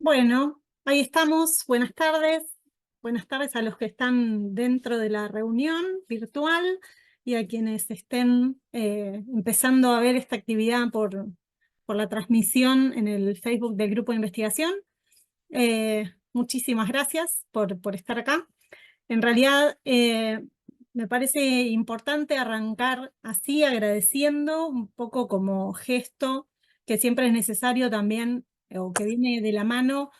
Bueno, ahí estamos. Buenas tardes. Buenas tardes a los que están dentro de la reunión virtual y a quienes estén empezando a ver esta actividad por la transmisión en el Facebook del Grupo de Investigación. Muchísimas gracias por estar acá. En realidad, me parece importante arrancar así, agradeciendo un poco como gesto, que siempre es necesario también, o que viene de la mano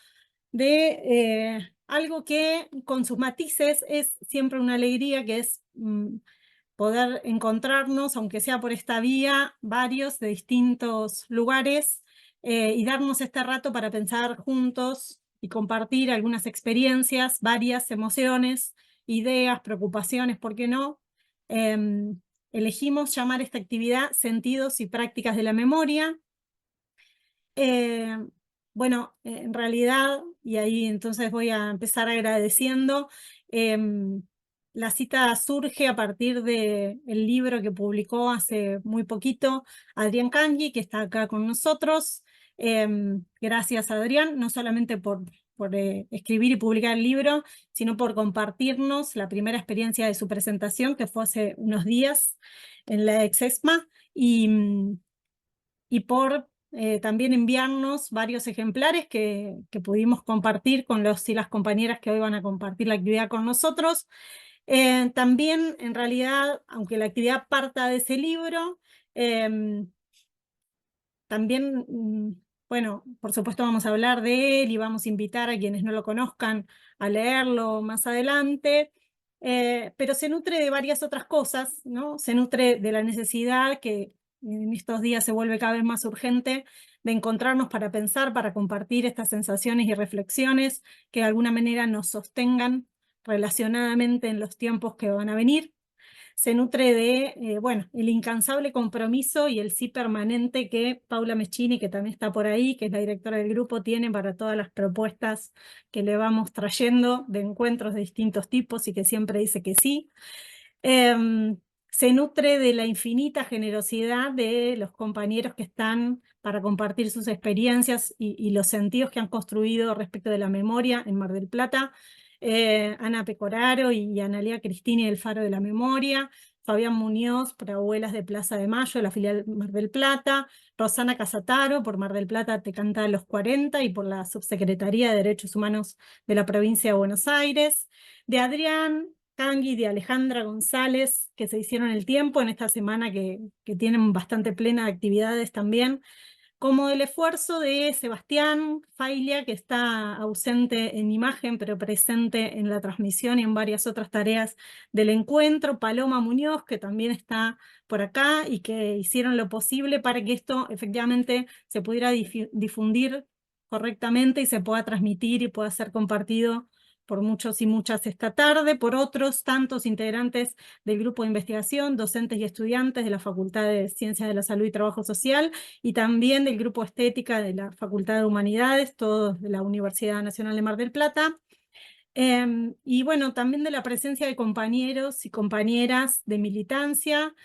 de algo que con sus matices es siempre una alegría, que es poder encontrarnos, aunque sea por esta vía, varios de distintos lugares, y darnos este rato para pensar juntos y compartir algunas experiencias, varias emociones, ideas, preocupaciones, ¿por qué no? Elegimos llamar esta actividad Sentidos y Prácticas de la Memoria. Bueno, en realidad, y ahí entonces voy a empezar agradeciendo, la cita surge a partir del libro que publicó hace muy poquito Adrián Cangui, que está acá con nosotros. Gracias, Adrián, no solamente por escribir y publicar el libro, sino por compartirnos la primera experiencia de su presentación, que fue hace unos días en la Exesma, y por también enviarnos varios ejemplares que pudimos compartir con los y las compañeras que hoy van a compartir la actividad con nosotros. También, en realidad, aunque la actividad parta de ese libro, también, bueno, por supuesto vamos a hablar de él y vamos a invitar a quienes no lo conozcan a leerlo más adelante, pero se nutre de varias otras cosas, ¿no? Se nutre de la necesidad que en estos días se vuelve cada vez más urgente de encontrarnos para pensar, para compartir estas sensaciones y reflexiones que de alguna manera nos sostengan relacionadamente en los tiempos que van a venir. Se nutre de, bueno, el incansable compromiso y el sí permanente que Paula Meschini, que también está por ahí, que es la directora del grupo, tiene para todas las propuestas que le vamos trayendo de encuentros de distintos tipos y que siempre dice que sí. Se nutre de la infinita generosidad de los compañeros que están para compartir sus experiencias y los sentidos que han construido respecto de la memoria en Mar del Plata. Ana Pecoraro y Analia Cristini del Faro de la Memoria, Fabián Muñoz por Abuelas de Plaza de Mayo, de la filial Mar del Plata, Rosana Casataro por Mar del Plata Te Canta a los 40 y por la Subsecretaría de Derechos Humanos de la Provincia de Buenos Aires, de Adrián Cangui, de Alejandra González, que se hicieron el tiempo en esta semana que tienen bastante plena de actividades también, como el esfuerzo de Sebastián Failia, que está ausente en imagen, pero presente en la transmisión y en varias otras tareas del encuentro, Paloma Muñoz, que también está por acá y que hicieron lo posible para que esto efectivamente se pudiera difundir correctamente y se pueda transmitir y pueda ser compartido por muchos y muchas esta tarde, por otros tantos integrantes del grupo de investigación, docentes y estudiantes de la Facultad de Ciencias de la Salud y Trabajo Social, y también del grupo Estética de la Facultad de Humanidades, todos de la Universidad Nacional de Mar del Plata. Y bueno, también de la presencia de compañeros y compañeras de militancia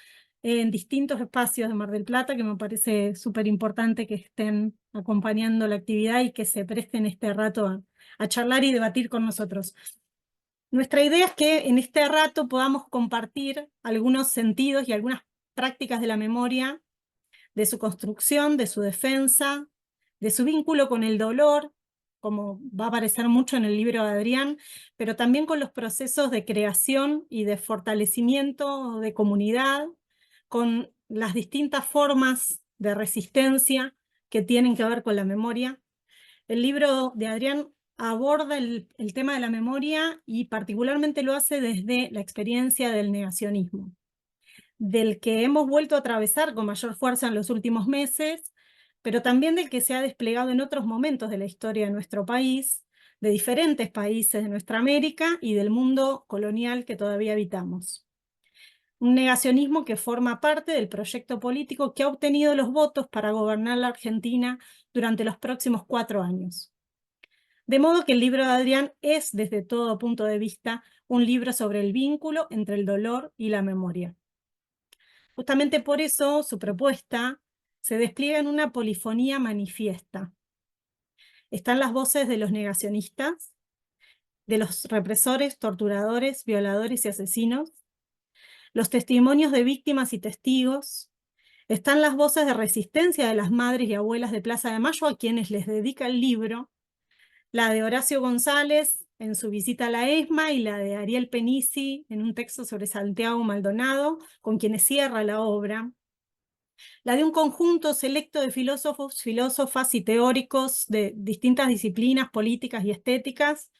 en distintos espacios de Mar del Plata, que me parece súper importante que estén acompañando la actividad y que se presten este rato a charlar y debatir con nosotros. Nuestra idea es que en este rato podamos compartir algunos sentidos y algunas prácticas de la memoria, de su construcción, de su defensa, de su vínculo con el dolor, como va a aparecer mucho en el libro de Adrián, pero también con los procesos de creación y de fortalecimiento de comunidad, con las distintas formas de resistencia que tienen que ver con la memoria. El libro de Adrián aborda el tema de la memoria y particularmente lo hace desde la experiencia del negacionismo, del que hemos vuelto a atravesar con mayor fuerza en los últimos meses, pero también del que se ha desplegado en otros momentos de la historia de nuestro país, de diferentes países de nuestra América y del mundo colonial que todavía habitamos. Un negacionismo que forma parte del proyecto político que ha obtenido los votos para gobernar la Argentina durante los próximos 4 años. De modo que el libro de Adrián es, desde todo punto de vista, un libro sobre el vínculo entre el dolor y la memoria. Justamente por eso su propuesta se despliega en una polifonía manifiesta. Están las voces de los negacionistas, de los represores, torturadores, violadores y asesinos, los testimonios de víctimas y testigos. Están las voces de resistencia de las madres y abuelas de Plaza de Mayo, a quienes les dedica el libro, la de Horacio González en su visita a la ESMA y la de Ariel Penisi en un texto sobre Santiago Maldonado, con quienes cierra la obra. La de un conjunto selecto de filósofos, filósofas y teóricos de distintas disciplinas políticas y estéticas,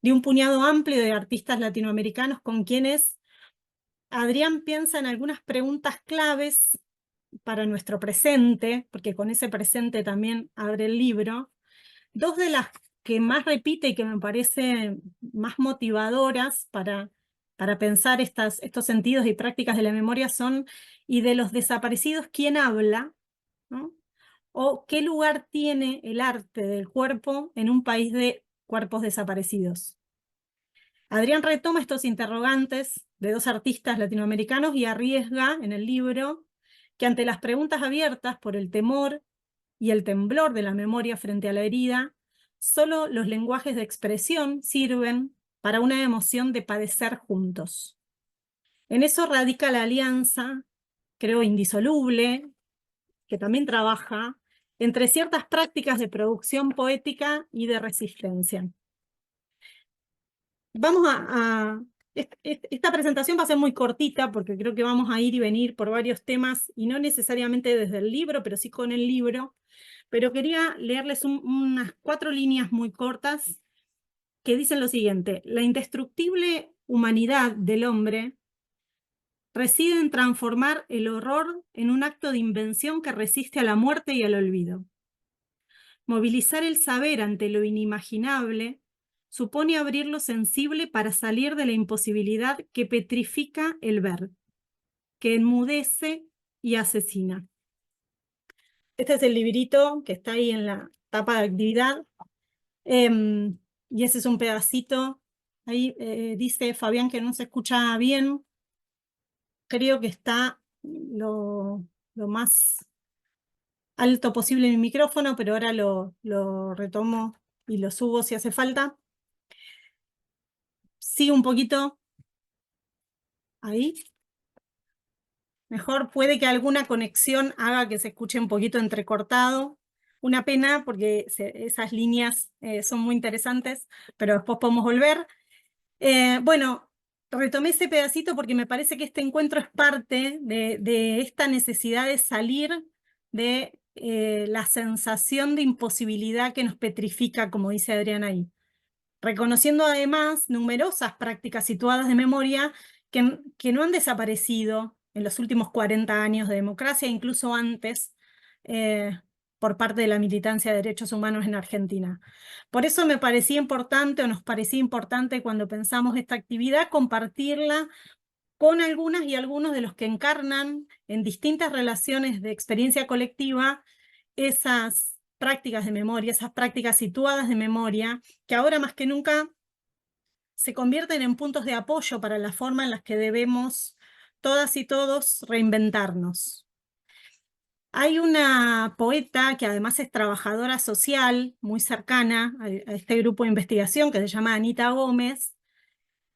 de un puñado amplio de artistas latinoamericanos con quienes Adrián piensa en algunas preguntas claves para nuestro presente, porque con ese presente también abre el libro. Dos de las que más repite y que me parecen más motivadoras para pensar estos sentidos y prácticas de la memoria son: ¿y de los desaparecidos quién habla? ¿No? O ¿qué lugar tiene el arte del cuerpo en un país de cuerpos desaparecidos? Adrián retoma estos interrogantes de dos artistas latinoamericanos y arriesga en el libro que ante las preguntas abiertas por el temor y el temblor de la memoria frente a la herida, solo los lenguajes de expresión sirven para una emoción de padecer juntos. En eso radica la alianza, creo indisoluble, que también trabaja entre ciertas prácticas de producción poética y de resistencia. Vamos esta presentación va a ser muy cortita porque creo que vamos a ir y venir por varios temas y no necesariamente desde el libro, pero sí con el libro. Pero quería leerles unas 4 líneas muy cortas que dicen lo siguiente: la indestructible humanidad del hombre reside en transformar el horror en un acto de invención que resiste a la muerte y al olvido. Movilizar el saber ante lo inimaginable supone abrir lo sensible para salir de la imposibilidad que petrifica el ver, que enmudece y asesina. Este es el librito que está ahí en la tapa de actividad. Y ese es un pedacito. Ahí dice Fabián que no se escucha bien. Creo que está lo más alto posible mi micrófono, pero ahora lo retomo y lo subo si hace falta. Sigo un poquito ahí. Mejor, puede que alguna conexión haga que se escuche un poquito entrecortado. Una pena porque esas líneas son muy interesantes, pero después podemos volver. Bueno, retomé ese pedacito porque me parece que este encuentro es parte de esta necesidad de salir de la sensación de imposibilidad que nos petrifica, como dice Adrián ahí. Reconociendo además numerosas prácticas situadas de memoria que no han desaparecido en los últimos 40 años de democracia, incluso antes, por parte de la militancia de derechos humanos en Argentina. Por eso me parecía importante, o nos parecía importante cuando pensamos esta actividad, compartirla con algunas y algunos de los que encarnan en distintas relaciones de experiencia colectiva esas prácticas de memoria, esas prácticas situadas de memoria, que ahora más que nunca se convierten en puntos de apoyo para la forma en la que debemos todas y todos reinventarnos. Hay una poeta que además es trabajadora social, muy cercana a este grupo de investigación, que se llama Anita Gómez,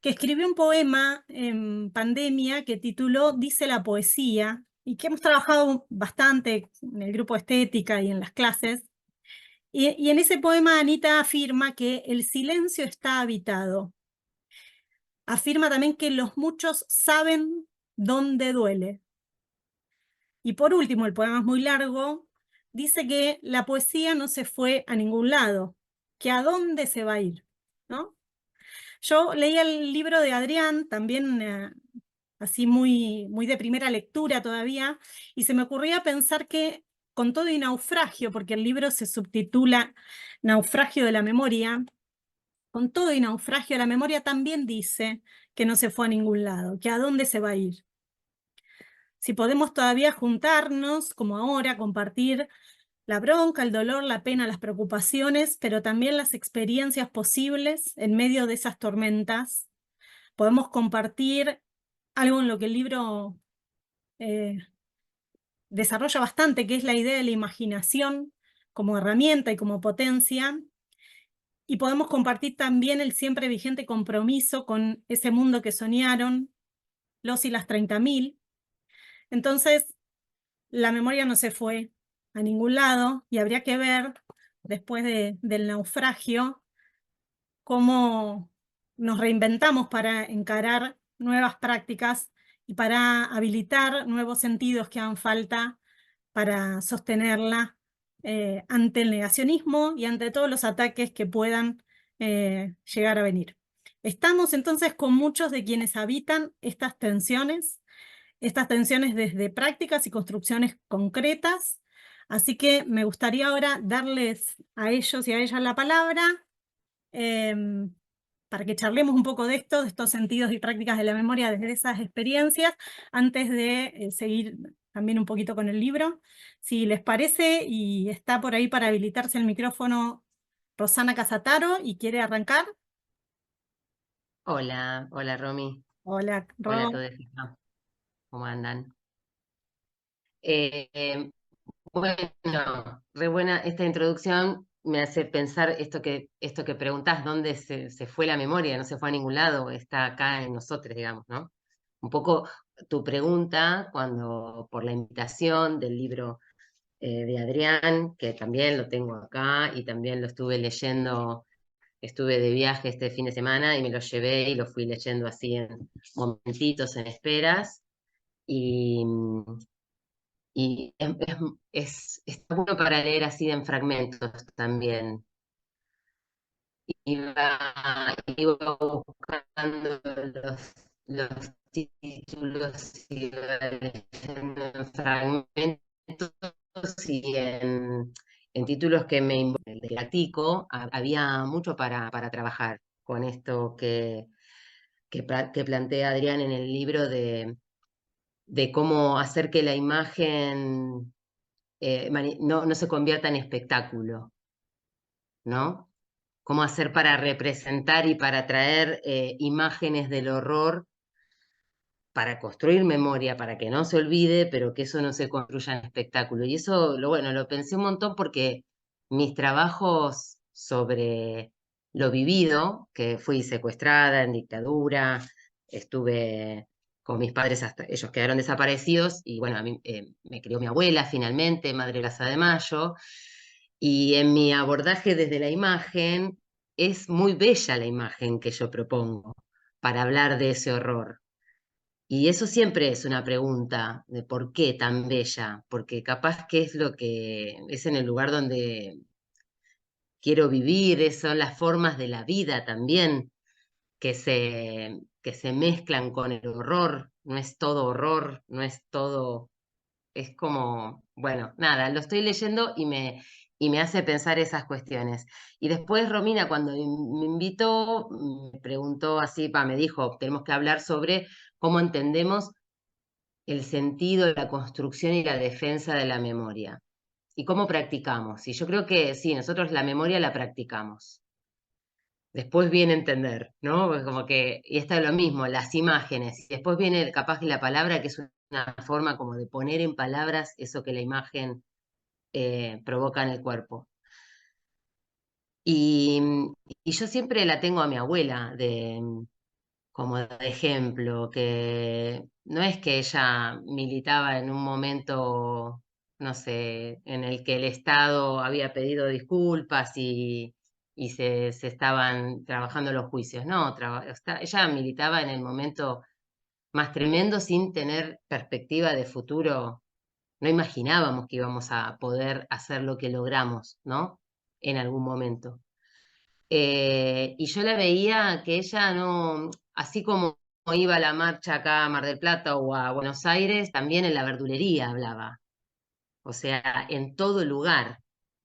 que escribió un poema en pandemia que tituló Dice la poesía, y que hemos trabajado bastante en el grupo de estética y en las clases. Y en ese poema Anita afirma que el silencio está habitado. Afirma también que los muchos saben dónde duele. Y por último, el poema es muy largo, dice que la poesía no se fue a ningún lado, que a dónde se va a ir, ¿no? Yo leí el libro de Adrián, también así muy de primera lectura todavía, y se me ocurría pensar que con todo y naufragio, porque el libro se subtitula Naufragio de la memoria, con todo y naufragio de la memoria también dice que no se fue a ningún lado, que a dónde se va a ir. Si podemos todavía juntarnos, como ahora, compartir la bronca, el dolor, la pena, las preocupaciones, pero también las experiencias posibles en medio de esas tormentas. Podemos compartir algo en lo que el libro desarrolla bastante, que es la idea de la imaginación como herramienta y como potencia. y podemos compartir también el siempre vigente compromiso con ese mundo que soñaron los y las 30.000. Entonces, la memoria no se fue a ningún lado y habría que ver, después del naufragio, cómo nos reinventamos para encarar nuevas prácticas y para habilitar nuevos sentidos que hagan falta para sostenerla ante el negacionismo y ante todos los ataques que puedan llegar a venir. Estamos entonces con muchos de quienes habitan estas tensiones desde prácticas y construcciones concretas, así que me gustaría ahora darles a ellos y a ellas la palabra em, para que charlemos un poco de esto, de estos sentidos y prácticas de la memoria desde esas experiencias, antes de seguir también un poquito con el libro. Si les parece, y está por ahí para habilitarse el micrófono Rosana Casataro y quiere arrancar. Hola, hola Romy, Hola, hola a Ro. todos, ¿cómo andan? Eh, bueno, re buena esta introducción, me hace pensar esto que preguntás, ¿dónde se fue la memoria? No se fue a ningún lado, está acá en nosotros, digamos, ¿no? Un poco tu pregunta, cuando por la invitación del libro de Adrián, que también lo tengo acá y también lo estuve leyendo. Estuve de viaje este fin de semana y me lo llevé y lo fui leyendo así en momentitos, en esperas. Y, y está bueno para leer así en fragmentos también. Iba buscando los títulos y iba leyendo en fragmentos y en títulos que me practico, había mucho para trabajar con esto que plantea Adrián en el libro de cómo hacer que la imagen no se convierta en espectáculo, ¿no? Cómo hacer para representar y para traer imágenes del horror, para construir memoria, para que no se olvide, pero que eso no se construya en espectáculo. Y eso, bueno, lo pensé un montón porque mis trabajos sobre lo vivido, que fui secuestrada en dictadura, estuve con mis padres hasta ellos quedaron desaparecidos y bueno, a mí me crió mi abuela finalmente, Madre Plaza de Mayo, y en mi abordaje desde la imagen es muy bella la imagen que yo propongo para hablar de ese horror. Y eso siempre es una pregunta de por qué tan bella, porque capaz que es lo que es en el lugar donde quiero vivir, son las formas de la vida también que se mezclan con el horror, no es todo horror, no es todo, es como, bueno, nada, lo estoy leyendo y me hace pensar esas cuestiones. Y después Romina, cuando me invitó, me preguntó así, me dijo, tenemos que hablar sobre cómo entendemos el sentido, la construcción y la defensa de la memoria. ¿Y cómo practicamos? Y yo creo que sí, nosotros la memoria la practicamos. Después viene entender, ¿no? Pues como que, y está lo mismo, las imágenes. Y después viene capaz que la palabra, que es una forma como de poner en palabras eso que la imagen provoca en el cuerpo. Y, y yo siempre la tengo a mi abuela como de ejemplo, que no es que ella militaba en un momento, no sé, en el que el Estado había pedido disculpas y se estaban trabajando los juicios, no, ella militaba en el momento más tremendo sin tener perspectiva de futuro. No imaginábamos que íbamos a poder hacer lo que logramos, ¿no? En algún momento. Y yo la veía que ella no, así como iba a la marcha acá a Mar del Plata o a Buenos Aires, también en la verdulería hablaba, o sea, en todo lugar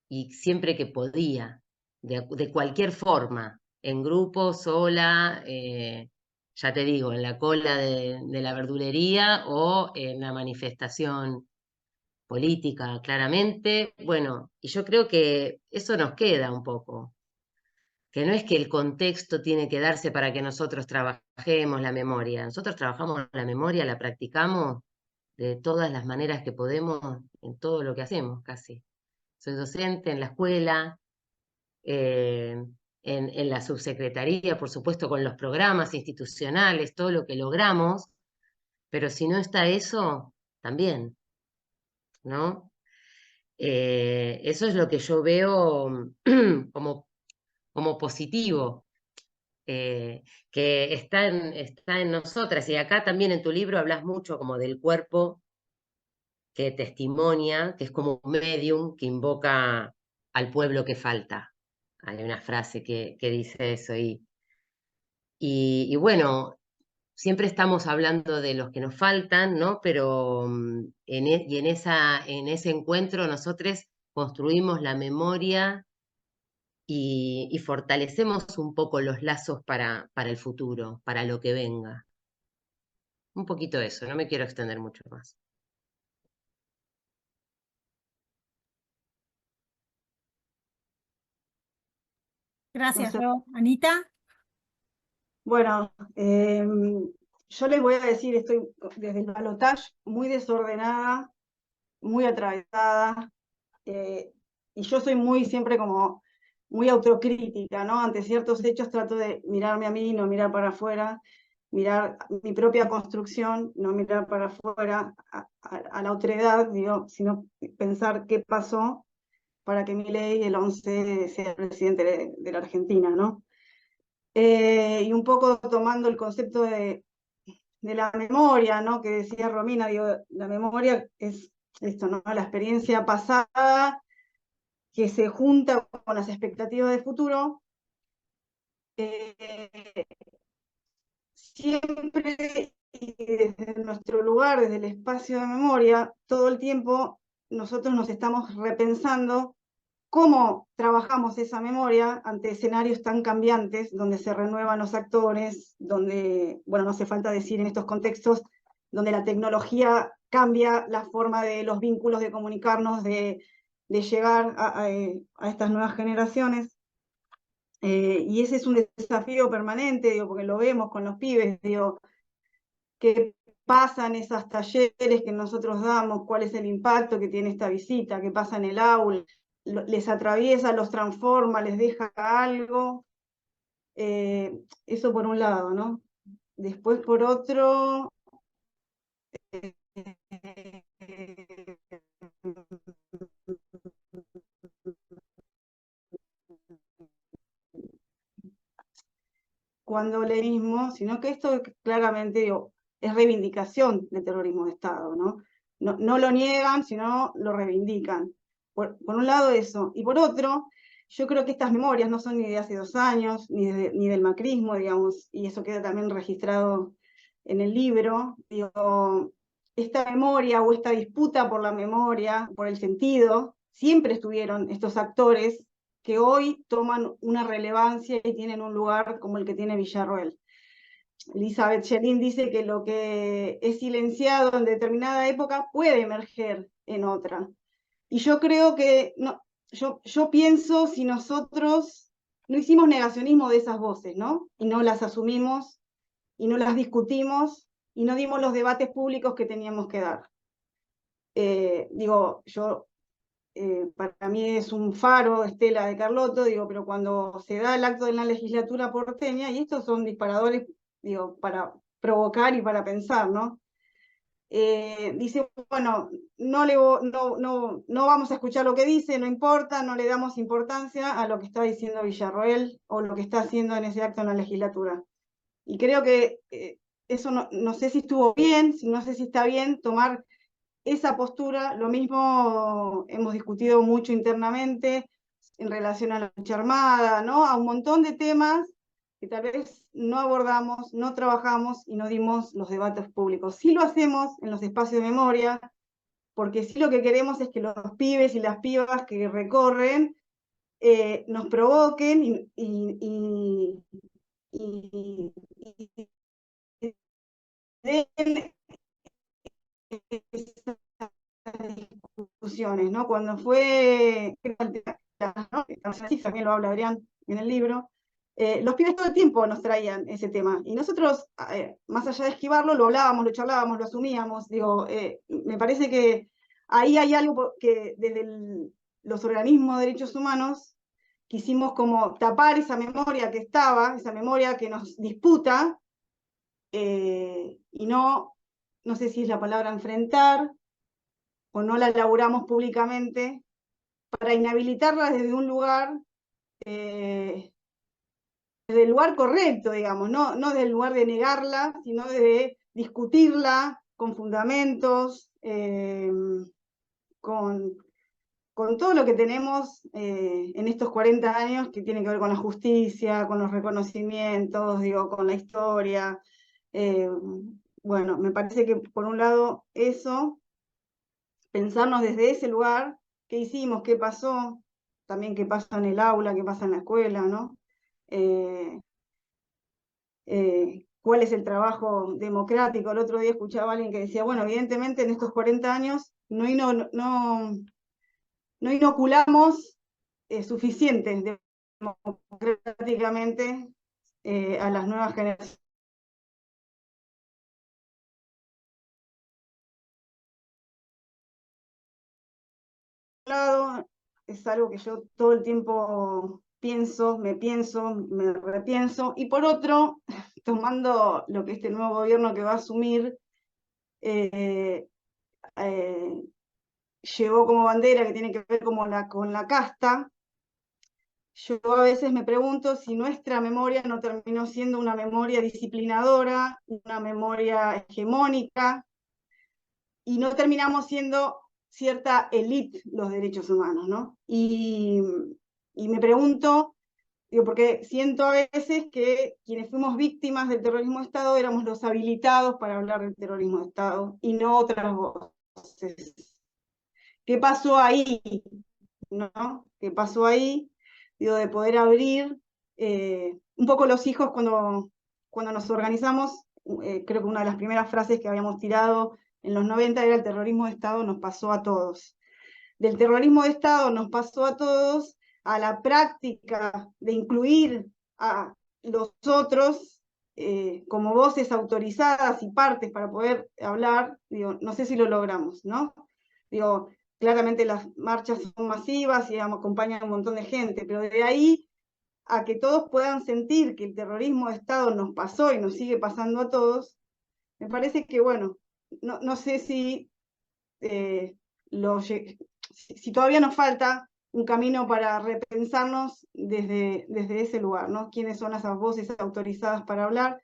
y siempre que podía, de cualquier forma, en grupo, sola, ya te digo, en la cola de la verdulería o en la manifestación política, claramente. Bueno, y yo creo que eso nos queda un poco, que no es que el contexto tiene que darse para que nosotros trabajemos la memoria. Nosotros trabajamos la memoria, la practicamos de todas las maneras que podemos en todo lo que hacemos, casi. Soy docente en la escuela, eh, en la subsecretaría, por supuesto, con los programas institucionales, todo lo que logramos, pero si no está eso, también, ¿no? Eso es lo que yo veo como, como positivo, que está en nosotras. Y acá también en tu libro hablas mucho como del cuerpo que testimonia, que es como un medium que invoca al pueblo que falta. Hay una frase que dice eso. Y bueno, siempre estamos hablando de los que nos faltan, ¿no? Pero en ese encuentro nosotros construimos la memoria y fortalecemos un poco los lazos para el futuro, para lo que venga. Un poquito eso, no me quiero extender mucho más. No Gracias, sé. Ro. Anita. Bueno, yo les voy a decir, estoy desde el balotaje muy desordenada, muy atravesada, y yo soy muy siempre como muy autocrítica, ¿no? Ante ciertos hechos trato de mirarme a mí, no mirar para afuera, mirar mi propia construcción, no mirar para afuera a la otredad, digo, sino pensar qué pasó para que Milei el 11 sea presidente de la Argentina, ¿no? Y un poco tomando el concepto de la memoria, ¿no? Que decía Romina, digo, la memoria es esto, ¿no? La experiencia pasada que se junta con las expectativas de futuro. Siempre y desde nuestro lugar, desde el espacio de memoria, todo el tiempo nosotros nos estamos repensando cómo trabajamos esa memoria ante escenarios tan cambiantes, donde se renuevan los actores, donde, bueno, no hace falta decir en estos contextos, donde la tecnología cambia la forma de los vínculos de comunicarnos, de llegar a estas nuevas generaciones. Y ese es un desafío permanente, digo, porque lo vemos con los pibes, digo, qué pasa en esos talleres que nosotros damos, cuál es el impacto que tiene esta visita, qué pasa en el aula, les atraviesa, los transforma, les deja algo. Eso por un lado, ¿no? Después por otro, cuando leísmo, sino que esto claramente digo, es reivindicación del terrorismo de Estado, ¿no? No lo niegan, sino lo reivindican. Por un lado eso. Y por otro, yo creo que estas memorias no son ni de hace 2 años, ni del macrismo, digamos, y eso queda también registrado en el libro. Digo, esta memoria o esta disputa por la memoria, por el sentido, siempre estuvieron estos actores que hoy toman una relevancia y tienen un lugar como el que tiene Villarroel. Elizabeth Schelin dice que lo que es silenciado en determinada época puede emerger en otra. Y yo creo que, no, yo pienso si nosotros no hicimos negacionismo de esas voces, ¿no? Y no las asumimos, y no las discutimos, y no dimos los debates públicos que teníamos que dar. Digo, para mí es un faro, Estela de Carlotto, digo, pero cuando se da el acto de la legislatura porteña, y estos son disparadores, digo, para provocar y para pensar, ¿no? Dice, bueno, no vamos a escuchar lo que dice, no importa, no le damos importancia a lo que está diciendo Villarroel o lo que está haciendo en ese acto en la legislatura. Y creo que eso no sé si estuvo bien, no sé si está bien tomar esa postura. Lo mismo hemos discutido mucho internamente en relación a la lucha armada, ¿no? A un montón de temas que tal vez no abordamos, no trabajamos y no dimos los debates públicos. Sí lo hacemos en los espacios de memoria, porque sí lo que queremos es que los pibes y las pibas que recorren nos provoquen y den discusiones, ¿no? Cuando fue, ¿no? También lo habla Adrián en el libro, los pibes todo el tiempo nos traían ese tema, y nosotros, más allá de esquivarlo, lo hablábamos, lo charlábamos, lo asumíamos. Digo, me parece que ahí hay algo que desde los organismos de derechos humanos quisimos como tapar esa memoria que estaba, esa memoria que nos disputa, y no sé si es la palabra enfrentar, o no la elaboramos públicamente, para inhabilitarla desde un lugar, desde el lugar correcto, digamos, no desde el lugar de negarla, sino de discutirla con fundamentos, con todo lo que tenemos en estos 40 años que tiene que ver con la justicia, con los reconocimientos, digo, con la historia. Bueno, me parece que por un lado eso, pensarnos desde ese lugar, qué hicimos, qué pasó, también qué pasa en el aula, qué pasa en la escuela, ¿no? Cuál es el trabajo democrático. El otro día escuchaba a alguien que decía, bueno, evidentemente en estos 40 años no inoculamos suficiente democráticamente a las nuevas generaciones. Es algo que yo todo el tiempo pienso, me repienso, y por otro, tomando lo que este nuevo gobierno que va a asumir llevó como bandera, que tiene que ver con la casta, yo a veces me pregunto si nuestra memoria no terminó siendo una memoria disciplinadora, una memoria hegemónica, y no terminamos siendo cierta élite los derechos humanos, ¿no? Y me pregunto, digo, porque siento a veces que quienes fuimos víctimas del terrorismo de Estado éramos los habilitados para hablar del terrorismo de Estado y no otras voces. ¿Qué pasó ahí? ¿No? ¿Qué pasó ahí? Digo, de poder abrir un poco los hijos cuando nos organizamos. Creo que una de las primeras frases que habíamos tirado en los 90 era: el terrorismo de Estado nos pasó a todos. Del terrorismo de Estado nos pasó a todos a la práctica de incluir a los otros como voces autorizadas y partes para poder hablar. Digo, no sé si lo logramos, ¿no? Digo, claramente las marchas son masivas y acompañan a un montón de gente, pero de ahí a que todos puedan sentir que el terrorismo de Estado nos pasó y nos sigue pasando a todos, me parece que, bueno, no sé si, si todavía nos falta un camino para repensarnos desde ese lugar, ¿no? ¿Quiénes son esas voces autorizadas para hablar?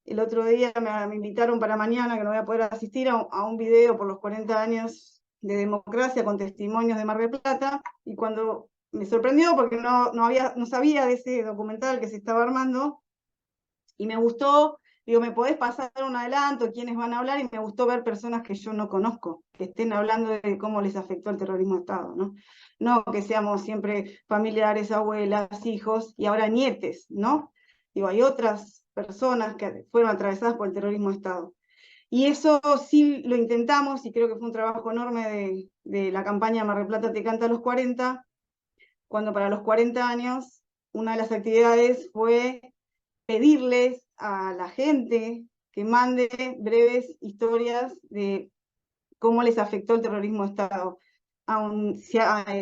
El otro día me invitaron para mañana, que no voy a poder asistir, a un video por los 40 años de democracia con testimonios de Mar del Plata, y cuando me sorprendió porque no sabía de ese documental que se estaba armando, y me gustó, digo, ¿me podés pasar un adelanto? ¿Quiénes van a hablar? Y me gustó ver personas que yo no conozco, que estén hablando de cómo les afectó el terrorismo de Estado, ¿no? No que seamos siempre familiares, abuelas, hijos, y ahora nietes, ¿no? Digo, hay otras personas que fueron atravesadas por el terrorismo de Estado. Y eso sí lo intentamos, y creo que fue un trabajo enorme de la campaña Mar del Plata te canta a los 40, cuando para los 40 años una de las actividades fue pedirles a la gente que mande breves historias de cómo les afectó el terrorismo de Estado,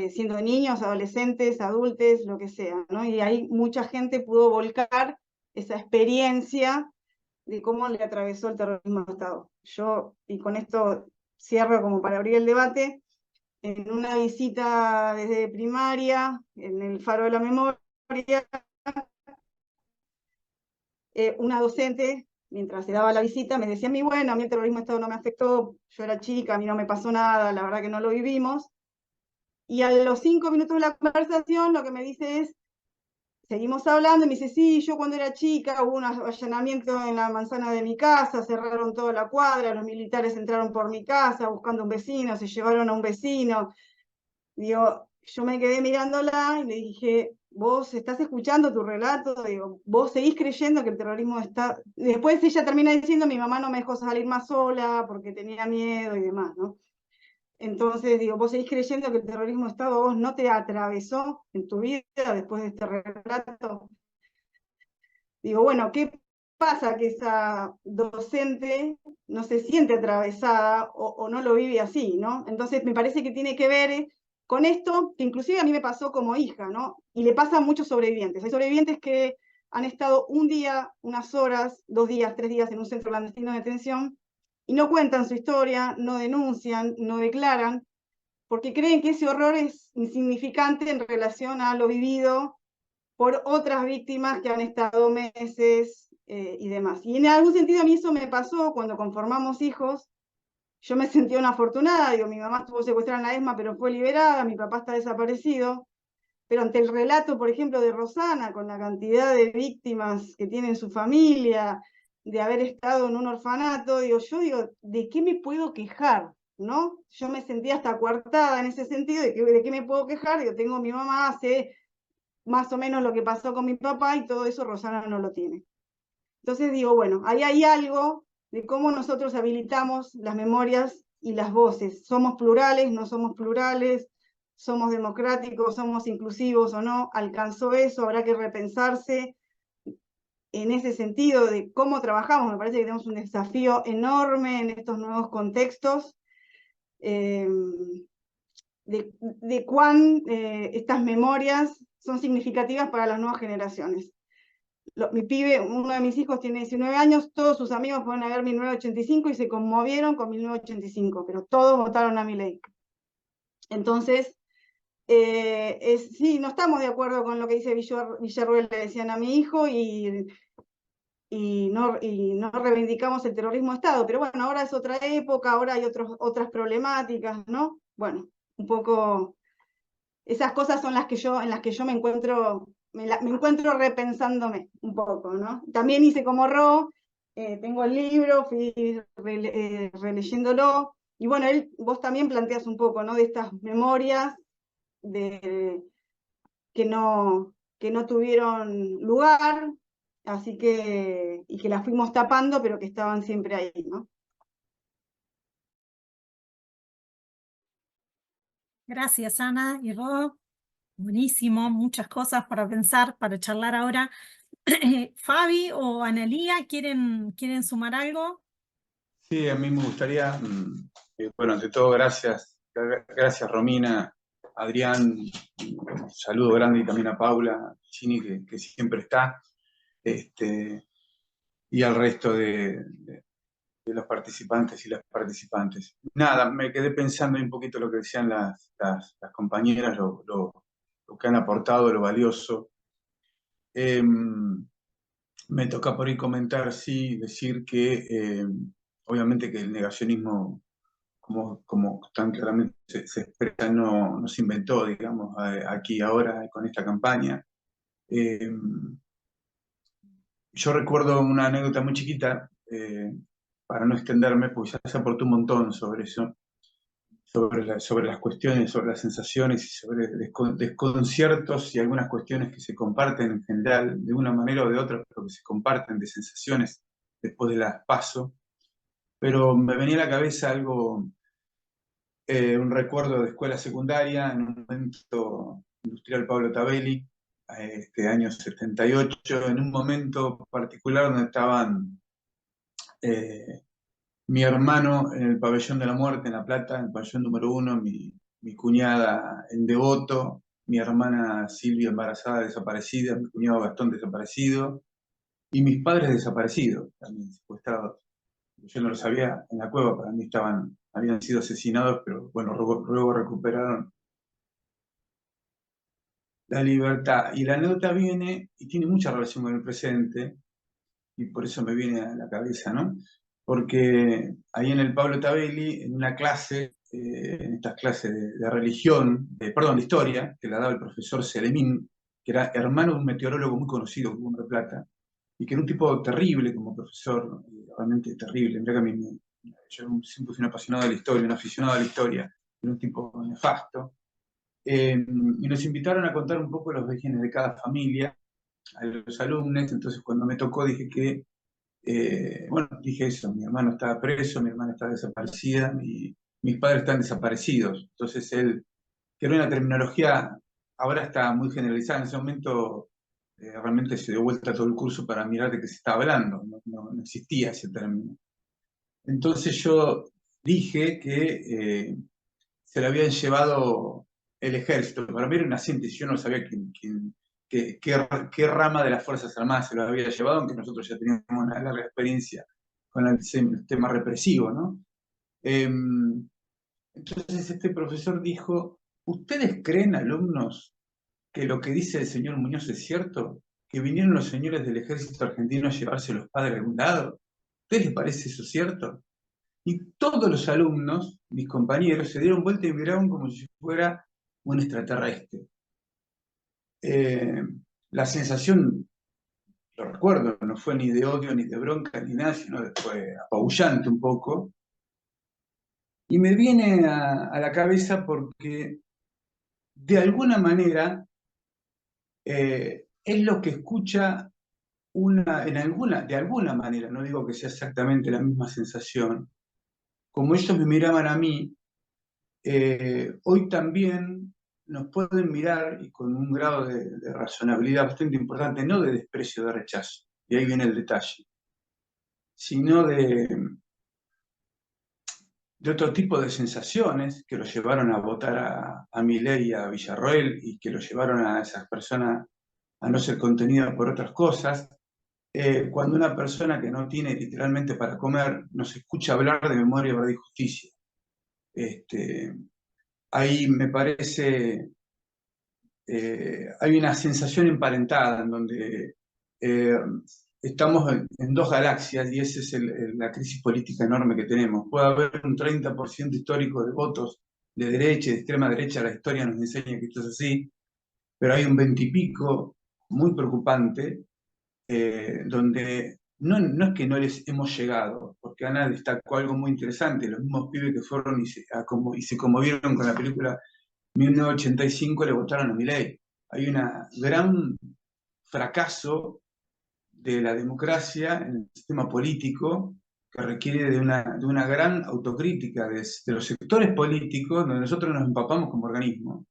siendo niños, adolescentes, adultos, lo que sea, ¿no? Y ahí mucha gente pudo volcar esa experiencia de cómo le atravesó el terrorismo de Estado. Yo, y con esto cierro como para abrir el debate, en una visita desde primaria, en el Faro de la Memoria, una docente, mientras se daba la visita, me decía: bueno, a mí el terrorismo de Estado no me afectó, yo era chica, a mí no me pasó nada, la verdad que no lo vivimos. Y a los 5 minutos de la conversación lo que me dice es, seguimos hablando, y me dice: sí, yo cuando era chica hubo un allanamiento en la manzana de mi casa, cerraron toda la cuadra, los militares entraron por mi casa buscando un vecino, se llevaron a un vecino. Digo, yo me quedé mirándola y le dije: vos estás escuchando tu relato, digo, vos seguís creyendo que el terrorismo está... Después ella termina diciendo: mi mamá no me dejó salir más sola porque tenía miedo y demás, ¿no? Entonces, digo, vos seguís creyendo que el terrorismo de Estado vos no te atravesó en tu vida después de este relato. Digo, bueno, ¿qué pasa que esa docente no se siente atravesada o no lo vive así, ¿no? Entonces me parece que tiene que ver con esto, que inclusive a mí me pasó como hija, ¿no? Y le pasa a muchos sobrevivientes. Hay sobrevivientes que han estado un día, unas horas, 2 días, 3 días en un centro clandestino de detención y no cuentan su historia, no denuncian, no declaran, porque creen que ese horror es insignificante en relación a lo vivido por otras víctimas que han estado meses y demás. Y en algún sentido a mí eso me pasó cuando conformamos hijos. Yo me sentía una afortunada, digo, mi mamá estuvo secuestrada en la ESMA, pero fue liberada, mi papá está desaparecido, pero ante el relato, por ejemplo, de Rosana, con la cantidad de víctimas que tiene en su familia, de haber estado en un orfanato, yo digo, ¿de qué me puedo quejar? ¿No? Yo me sentía hasta coartada en ese sentido, ¿de qué me puedo quejar? Digo, tengo mi mamá, hace más o menos lo que pasó con mi papá y todo eso Rosana no lo tiene. Entonces digo, bueno, ahí hay algo de cómo nosotros habilitamos las memorias y las voces. ¿Somos plurales? ¿No somos plurales? ¿Somos democráticos? ¿Somos inclusivos o no? ¿Alcanzó eso? Habrá que repensarse en ese sentido de cómo trabajamos. Me parece que tenemos un desafío enorme en estos nuevos contextos. De cuán estas memorias son significativas para las nuevas generaciones. Mi pibe, uno de mis hijos tiene 19 años, todos sus amigos fueron a ver 1985 y se conmovieron con 1985, pero todos votaron a Milei. Entonces, sí, no estamos de acuerdo con lo que dice Villarruel, le decían a mi hijo, y no reivindicamos el terrorismo de Estado, pero bueno, ahora es otra época, ahora hay otras problemáticas, ¿no? Bueno, un poco esas cosas son en las que yo me encuentro repensándome un poco, ¿no? También hice como Ro, tengo el libro, fui releyéndolo, y bueno, vos también planteas un poco, ¿no? De estas memorias que no tuvieron lugar, así que, y que las fuimos tapando, pero que estaban siempre ahí, ¿no? Gracias, Ana y Ro. Buenísimo, muchas cosas para pensar, para charlar ahora. Fabi o Analía, ¿quieren sumar algo? Sí, a mí me gustaría, bueno, ante todo, gracias Romina, Adrián, un saludo grande y también a Paula, Chini, que siempre está, y al resto de los participantes y las participantes. Nada, me quedé pensando un poquito lo que decían las compañeras, lo que han aportado, lo valioso. Me toca por ahí comentar, sí, decir que obviamente que el negacionismo, como tan claramente se expresa, no se inventó, digamos, aquí ahora con esta campaña. Yo recuerdo una anécdota muy chiquita, para no extenderme, porque ya se aportó un montón sobre eso, sobre las cuestiones, sobre las sensaciones y sobre desconciertos y algunas cuestiones que se comparten en general, de una manera o de otra, pero que se comparten de sensaciones después de las PASO. Pero me venía a la cabeza algo, un recuerdo de escuela secundaria, en un momento industrial Pablo Tabelli, año 78, en un momento particular donde estaban mi hermano en el pabellón de la muerte en La Plata, en el pabellón número 1, mi cuñada en Devoto, mi hermana Silvia embarazada, desaparecida, mi cuñado Gastón desaparecido, y mis padres desaparecidos, también secuestrados. Yo no lo sabía en la cueva, para mí habían sido asesinados, pero bueno, luego recuperaron la libertad. Y la anécdota viene, y tiene mucha relación con el presente, y por eso me viene a la cabeza, ¿no? Porque ahí en el Pablo Tabelli, en una clase, en estas clases de religión, perdón, de historia, que la daba el profesor Selemín, que era hermano de un meteorólogo muy conocido que hubo en La Plata, y que era un tipo terrible como profesor, realmente terrible. Mirá que yo siempre fui un apasionado de la historia, un aficionado a la historia, era un tipo nefasto. Y nos invitaron a contar un poco los orígenes de cada familia a los alumnos. Entonces cuando me tocó dije que, bueno, dije eso, mi hermano estaba preso, mi hermana está desaparecida, mis padres están desaparecidos. Entonces él, que era una terminología, ahora está muy generalizada, en ese momento realmente se dio vuelta todo el curso para mirar de qué se estaba hablando, no existía ese término. Entonces yo dije que se lo habían llevado el ejército. Para mí era una síntesis, yo no sabía qué rama de las Fuerzas Armadas se lo había llevado, aunque nosotros ya teníamos una larga experiencia con el tema represivo, ¿no? Entonces este profesor dijo, ¿ustedes creen, alumnos, que lo que dice el señor Muñoz es cierto? ¿Que vinieron los señores del ejército argentino a llevarse a los padres a algún lado? ¿A ustedes les parece eso cierto? Y todos los alumnos, mis compañeros, se dieron vuelta y miraron como si fuera un extraterrestre. La sensación, lo recuerdo, no fue ni de odio, ni de bronca, ni nada, sino fue apabullante un poco. Y me viene a la cabeza porque, de alguna manera, es lo que escucha de alguna manera, no digo que sea exactamente la misma sensación, como ellos me miraban a mí, hoy también nos pueden mirar, y con un grado de razonabilidad bastante importante, no de desprecio, de rechazo, y ahí viene el detalle, sino de otro tipo de sensaciones que lo llevaron a votar a Milei y a Villarroel, y que lo llevaron a esas personas a no ser contenidas por otras cosas. Cuando una persona que no tiene literalmente para comer nos escucha hablar de memoria, verdad y justicia. Ahí me parece, hay una sensación emparentada en donde estamos en dos galaxias, y esa es la crisis política enorme que tenemos. Puede haber un 30% histórico de votos de derecha y de extrema derecha, la historia nos enseña que esto es así, pero hay un 20 y pico muy preocupante, donde no es que no les hemos llegado, porque Ana destacó algo muy interesante, los mismos pibes que fueron y se conmovieron con la película 1985 le votaron a Milei. Hay un gran fracaso de la democracia en el sistema político que requiere de una gran autocrítica de los sectores políticos donde nosotros nos empapamos como organismo.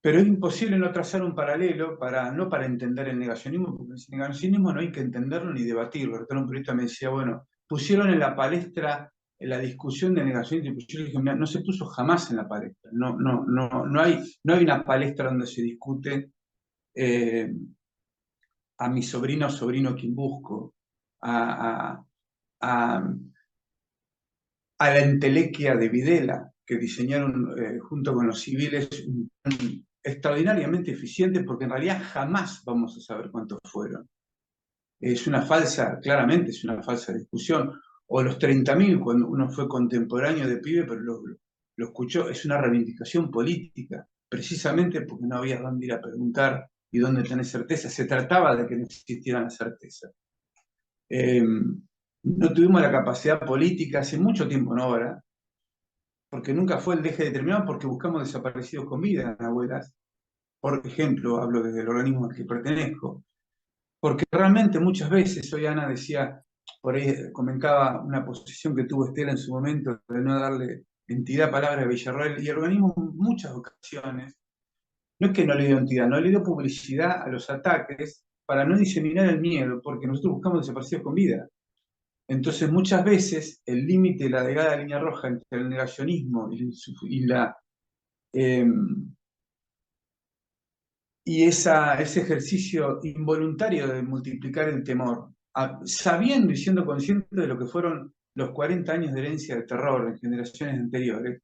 Pero es imposible no trazar un paralelo, no para entender el negacionismo, porque el negacionismo no hay que entenderlo ni debatirlo. Un periodista me decía, bueno, pusieron en la palestra la discusión de negacionismo, y yo le dije, mira, no se puso jamás en la palestra. No hay una palestra donde se discute a mi sobrino Quimbusco, a la entelequia de Videla, que diseñaron junto con los civiles un plan extraordinariamente eficiente, porque en realidad jamás vamos a saber cuántos fueron. Claramente es una falsa discusión. O los 30.000, cuando uno fue contemporáneo de pibe, pero lo escuchó, es una reivindicación política, precisamente porque no había dónde ir a preguntar y dónde tener certeza. Se trataba de que no existiera la certeza. No tuvimos la capacidad política hace mucho tiempo, no ahora, porque nunca fue el eje determinado, porque buscamos desaparecidos con vida, abuelas. Por ejemplo, hablo desde el organismo al que pertenezco, porque realmente muchas veces, hoy Ana decía, por ahí comentaba una posición que tuvo Estela en su momento de no darle entidad a palabras de Villarroel, y el organismo en muchas ocasiones, no es que no le dio entidad, no le dio publicidad a los ataques para no diseminar el miedo, porque nosotros buscamos desaparecidos con vida. Entonces, muchas veces, el límite, la delgada línea roja entre el negacionismo y ese ejercicio involuntario de multiplicar el temor, sabiendo y siendo consciente de lo que fueron los 40 años de herencia de terror en generaciones anteriores,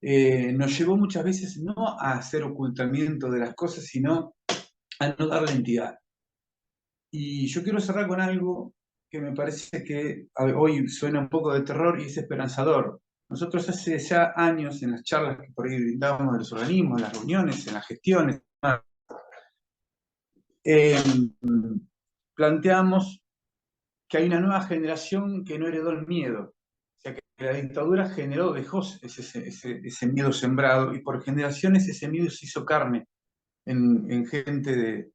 nos llevó muchas veces no a hacer ocultamiento de las cosas, sino a no darle entidad. Y yo quiero cerrar con algo que me parece que hoy suena un poco de terror y es esperanzador. Nosotros hace ya años, en las charlas que por ahí brindábamos de los organismos, en las reuniones, en las gestiones, planteamos que hay una nueva generación que no heredó el miedo. O sea, que la dictadura dejó ese miedo sembrado, y por generaciones ese miedo se hizo carne en gente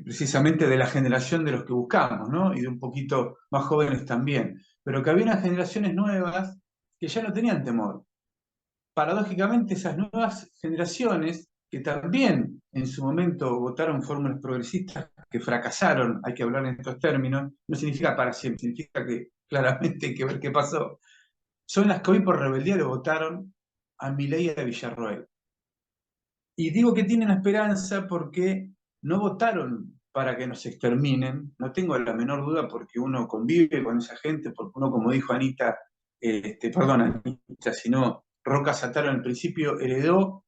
precisamente de la generación de los que buscamos, ¿no? Y de un poquito más jóvenes también. Pero que había unas generaciones nuevas que ya no tenían temor. Paradójicamente, esas nuevas generaciones, que también en su momento votaron fórmulas progresistas que fracasaron, hay que hablar en estos términos, no significa para siempre, significa que claramente hay que ver qué pasó, son las que hoy por rebeldía lo votaron a Milei y a Villarroel. Y digo que tienen esperanza porque no votaron para que nos exterminen, no tengo la menor duda porque uno convive con esa gente, porque uno, como dijo Anita, perdón, Anita, sino Roca Sataro en el principio, heredó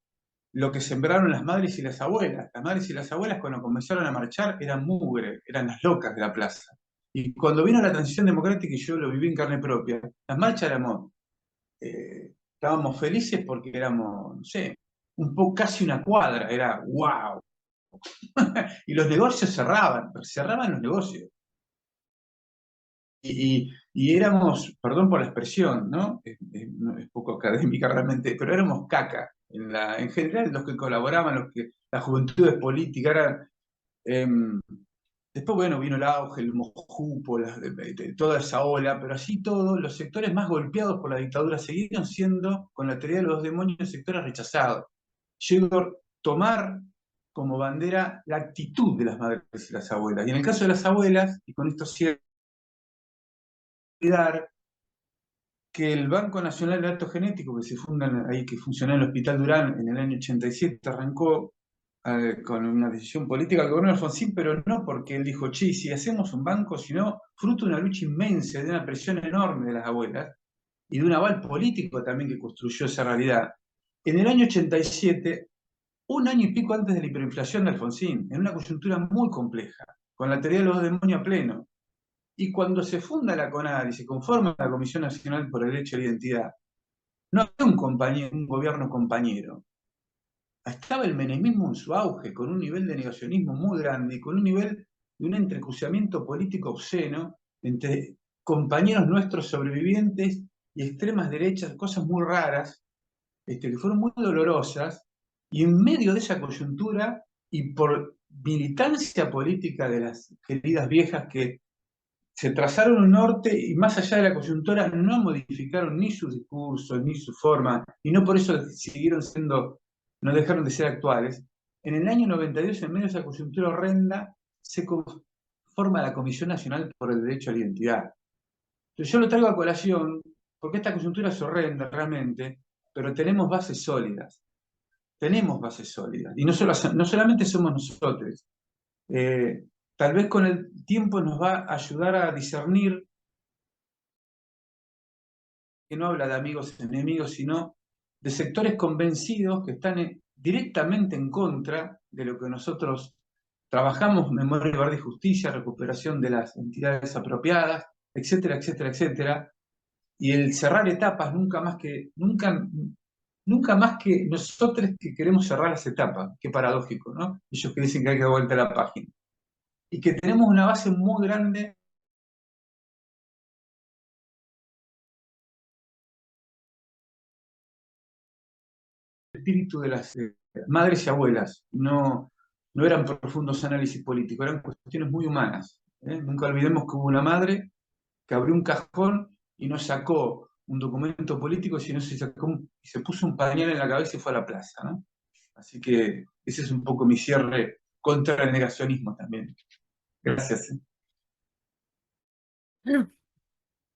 lo que sembraron las madres y las abuelas. Las madres y las abuelas cuando comenzaron a marchar eran mugre, eran las locas de la plaza. Y cuando vino la transición democrática, y yo lo viví en carne propia, las marchas éramos, estábamos felices porque éramos, no sé, un poco casi una cuadra, era wow. Y los negocios cerraban los negocios. Y éramos, perdón por la expresión, ¿no? Es poco académica realmente, pero éramos caca. En general, los que colaboraban, las juventudes políticas eran. Después, bueno, vino el auge, el mojupo, toda esa ola, pero así todos los sectores más golpeados por la dictadura siguieron siendo, con la teoría de los demonios, sectores rechazados. Llegó a tomar como bandera la actitud de las madres y las abuelas. Y en el caso de las abuelas, y con esto cierro, olvidar que el Banco Nacional de Datos Genéticos, que se funda ahí, que funcionó en el Hospital Durán en el año 87, arrancó con una decisión política del gobierno de Alfonsín, pero no porque él dijo, che, si hacemos un banco, sino fruto de una lucha inmensa, de una presión enorme de las abuelas y de un aval político también que construyó esa realidad. En el año 87, un año y pico antes de la hiperinflación de Alfonsín, en una coyuntura muy compleja, con la teoría de los demonios a pleno, y cuando se funda la CONADI y se conforma la Comisión Nacional por el Derecho a la Identidad, no había un gobierno compañero. Estaba el menemismo en su auge, con un nivel de negacionismo muy grande y con un nivel de un entrecruzamiento político obsceno entre compañeros nuestros sobrevivientes y extremas derechas, cosas muy raras, que fueron muy dolorosas, y en medio de esa coyuntura y por militancia política de las queridas viejas que se trazaron un norte y más allá de la coyuntura no modificaron ni su discurso ni su forma, y no por eso siguieron siendo, no dejaron de ser actuales. En el año 92, en medio de esa coyuntura horrenda, se forma la Comisión Nacional por el Derecho a la Identidad. Entonces yo lo traigo a colación porque esta coyuntura es horrenda realmente, pero tenemos bases sólidas. Tenemos bases sólidas. Y no solamente somos nosotros. Eh, Tal vez con el tiempo nos va a ayudar a discernir que no habla de amigos enemigos, sino de sectores convencidos que están directamente en contra de lo que nosotros trabajamos, memoria, verdad y justicia, recuperación de las entidades apropiadas, etcétera, etcétera, etcétera. Y el cerrar etapas nunca más que nosotros que queremos cerrar las etapas, qué paradójico, ¿no? Ellos que dicen que hay que dar vuelta a la página. Y que tenemos una base muy grande espíritu de las madres y abuelas. No eran profundos análisis políticos, eran cuestiones muy humanas. Nunca olvidemos que hubo una madre que abrió un cajón y no sacó un documento político, sino se puso un pañal en la cabeza y fue a la plaza, ¿no? Así que ese es un poco mi cierre contra el negacionismo también. Gracias.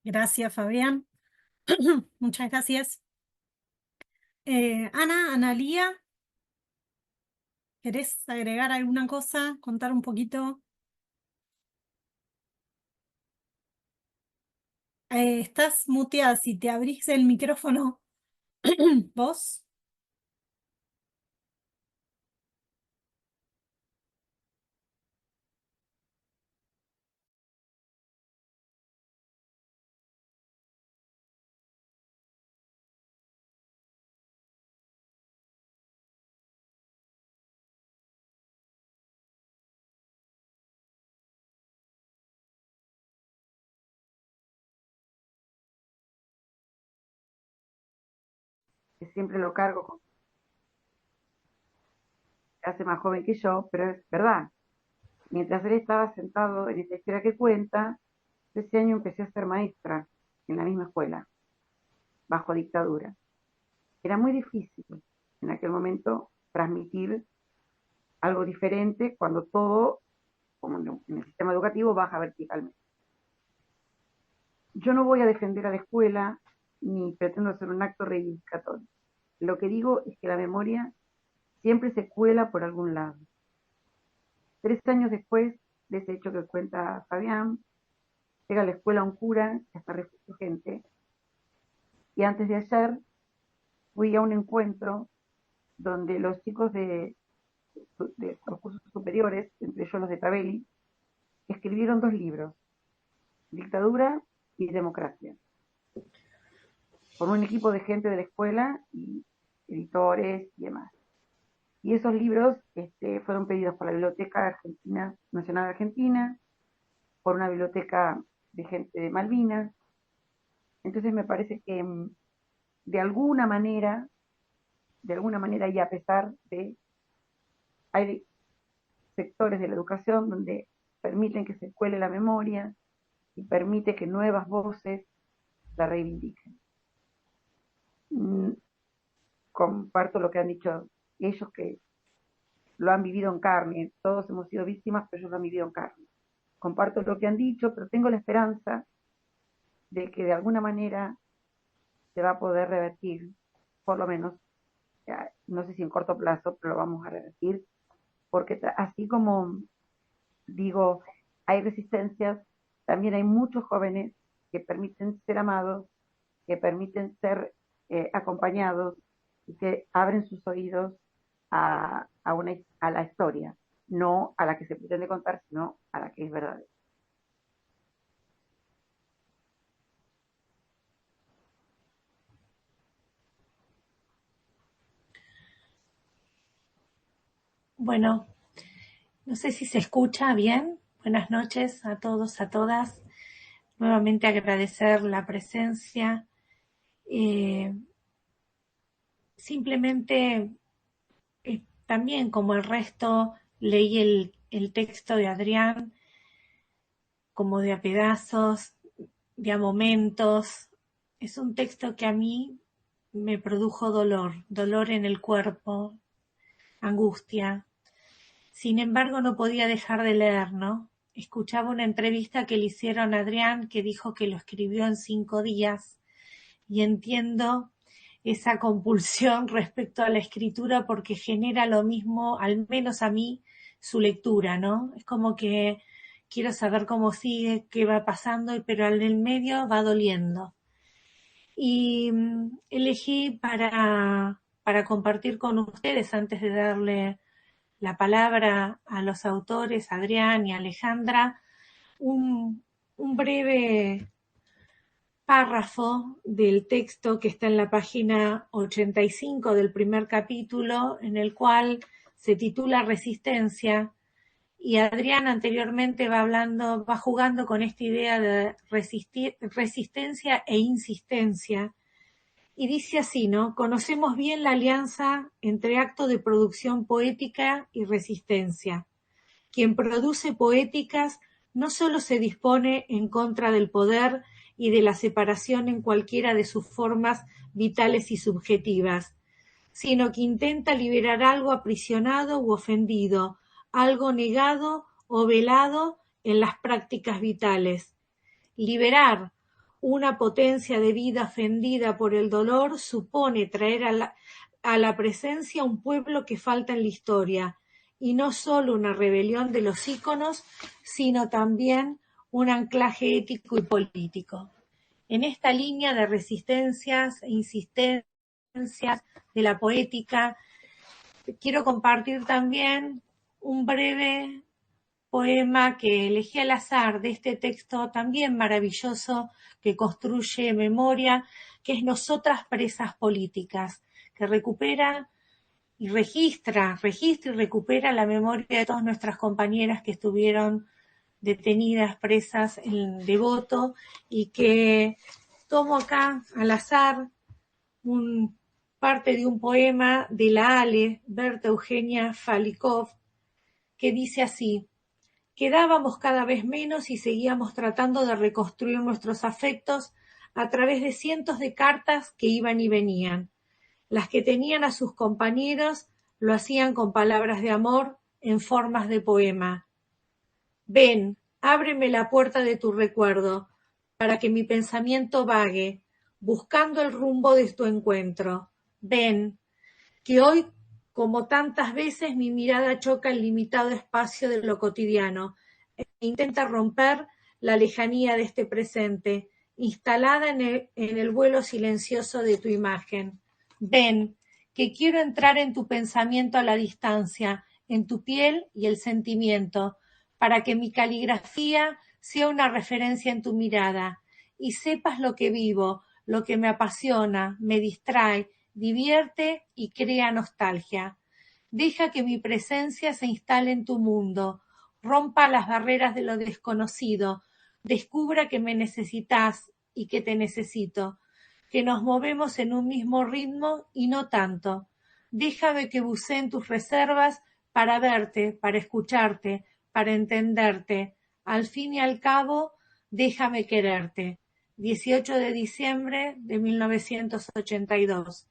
Gracias, Fabián. Muchas gracias. Analía, ¿querés agregar alguna cosa? ¿Contar un poquito? Estás muteada, si te abrís el micrófono, vos. Que siempre lo cargo con hace más joven que yo, pero es verdad. Mientras él estaba sentado en esta historia que cuenta, ese año empecé a ser maestra en la misma escuela, bajo dictadura. Era muy difícil en aquel momento transmitir algo diferente cuando todo, como en el sistema educativo, baja verticalmente. Yo no voy a defender a la escuela ni pretendo hacer un acto reivindicatorio. Lo que digo es que la memoria siempre se cuela por algún lado. 3 años después de ese hecho que cuenta Fabián, llega a la escuela un cura que hasta refugió gente, y antes de ayer fui a un encuentro donde los chicos de los cursos superiores, entre ellos los de Tavelli, escribieron 2 libros, Dictadura y Democracia, por un equipo de gente de la escuela y editores y demás. Y esos libros fueron pedidos por la Biblioteca Nacional Argentina, por una biblioteca de gente de Malvinas. Entonces me parece que de alguna manera y a pesar de, hay sectores de la educación donde permiten que se cuele la memoria y permite que nuevas voces la reivindiquen. Comparto lo que han dicho ellos, que lo han vivido en carne. Todos hemos sido víctimas, pero ellos lo han vivido en carne. Comparto lo que han dicho, pero tengo la esperanza de que de alguna manera se va a poder revertir, por lo menos, no sé si en corto plazo, pero lo vamos a revertir, porque así como digo, hay resistencias, también hay muchos jóvenes que permiten ser amados, que permiten ser acompañados y que abren sus oídos a la historia, no a la que se pretende contar, sino a la que es verdadera. Bueno, no sé si se escucha bien. Buenas noches a todos, a todas. Nuevamente agradecer la presencia. Simplemente, también como el resto, leí el texto de Adrián, como de a pedazos, de a momentos. Es un texto que a mí me produjo dolor en el cuerpo, angustia. Sin embargo, no podía dejar de leer, ¿no? Escuchaba una entrevista que le hicieron a Adrián, que dijo que lo escribió en 5 días, y entiendo esa compulsión respecto a la escritura porque genera lo mismo, al menos a mí, su lectura, ¿no? Es como que quiero saber cómo sigue, qué va pasando, pero en el medio va doliendo. Y elegí para compartir con ustedes, antes de darle la palabra a los autores, Adrián y Alejandra, un breve párrafo del texto que está en la página 85 del primer capítulo, en el cual se titula Resistencia, y Adrián anteriormente va jugando con esta idea de resistencia e insistencia, y dice así, ¿no? Conocemos bien la alianza entre acto de producción poética y resistencia. Quien produce poéticas no solo se dispone en contra del poder y de la separación en cualquiera de sus formas vitales y subjetivas, sino que intenta liberar algo aprisionado u ofendido, algo negado o velado en las prácticas vitales. Liberar una potencia de vida ofendida por el dolor supone traer a la presencia un pueblo que falta en la historia, y no solo una rebelión de los íconos, sino también un anclaje ético y político. En esta línea de resistencias e insistencias de la poética, quiero compartir también un breve poema que elegí al azar de este texto también maravilloso que construye memoria, que es Nosotras presas políticas, que recupera y registra y recupera la memoria de todas nuestras compañeras que estuvieron detenidas, presas en Devoto, y que tomo acá al azar parte de un poema de la Ale, Berta Eugenia Falikov, que dice así: quedábamos cada vez menos y seguíamos tratando de reconstruir nuestros afectos a través de cientos de cartas que iban y venían. Las que tenían a sus compañeros lo hacían con palabras de amor en formas de poema. Ven, ábreme la puerta de tu recuerdo, para que mi pensamiento vague, buscando el rumbo de tu encuentro. Ven, que hoy, como tantas veces, mi mirada choca el limitado espacio de lo cotidiano e intenta romper la lejanía de este presente, instalada en el vuelo silencioso de tu imagen. Ven, que quiero entrar en tu pensamiento a la distancia, en tu piel y el sentimiento, para que mi caligrafía sea una referencia en tu mirada, y sepas lo que vivo, lo que me apasiona, me distrae, divierte y crea nostalgia. Deja que mi presencia se instale en tu mundo, rompa las barreras de lo desconocido, descubra que me necesitas y que te necesito, que nos movemos en un mismo ritmo y no tanto. Déjame que bucee en tus reservas para verte, para escucharte, para entenderte. Al fin y al cabo, déjame quererte. 18 de diciembre de 1982.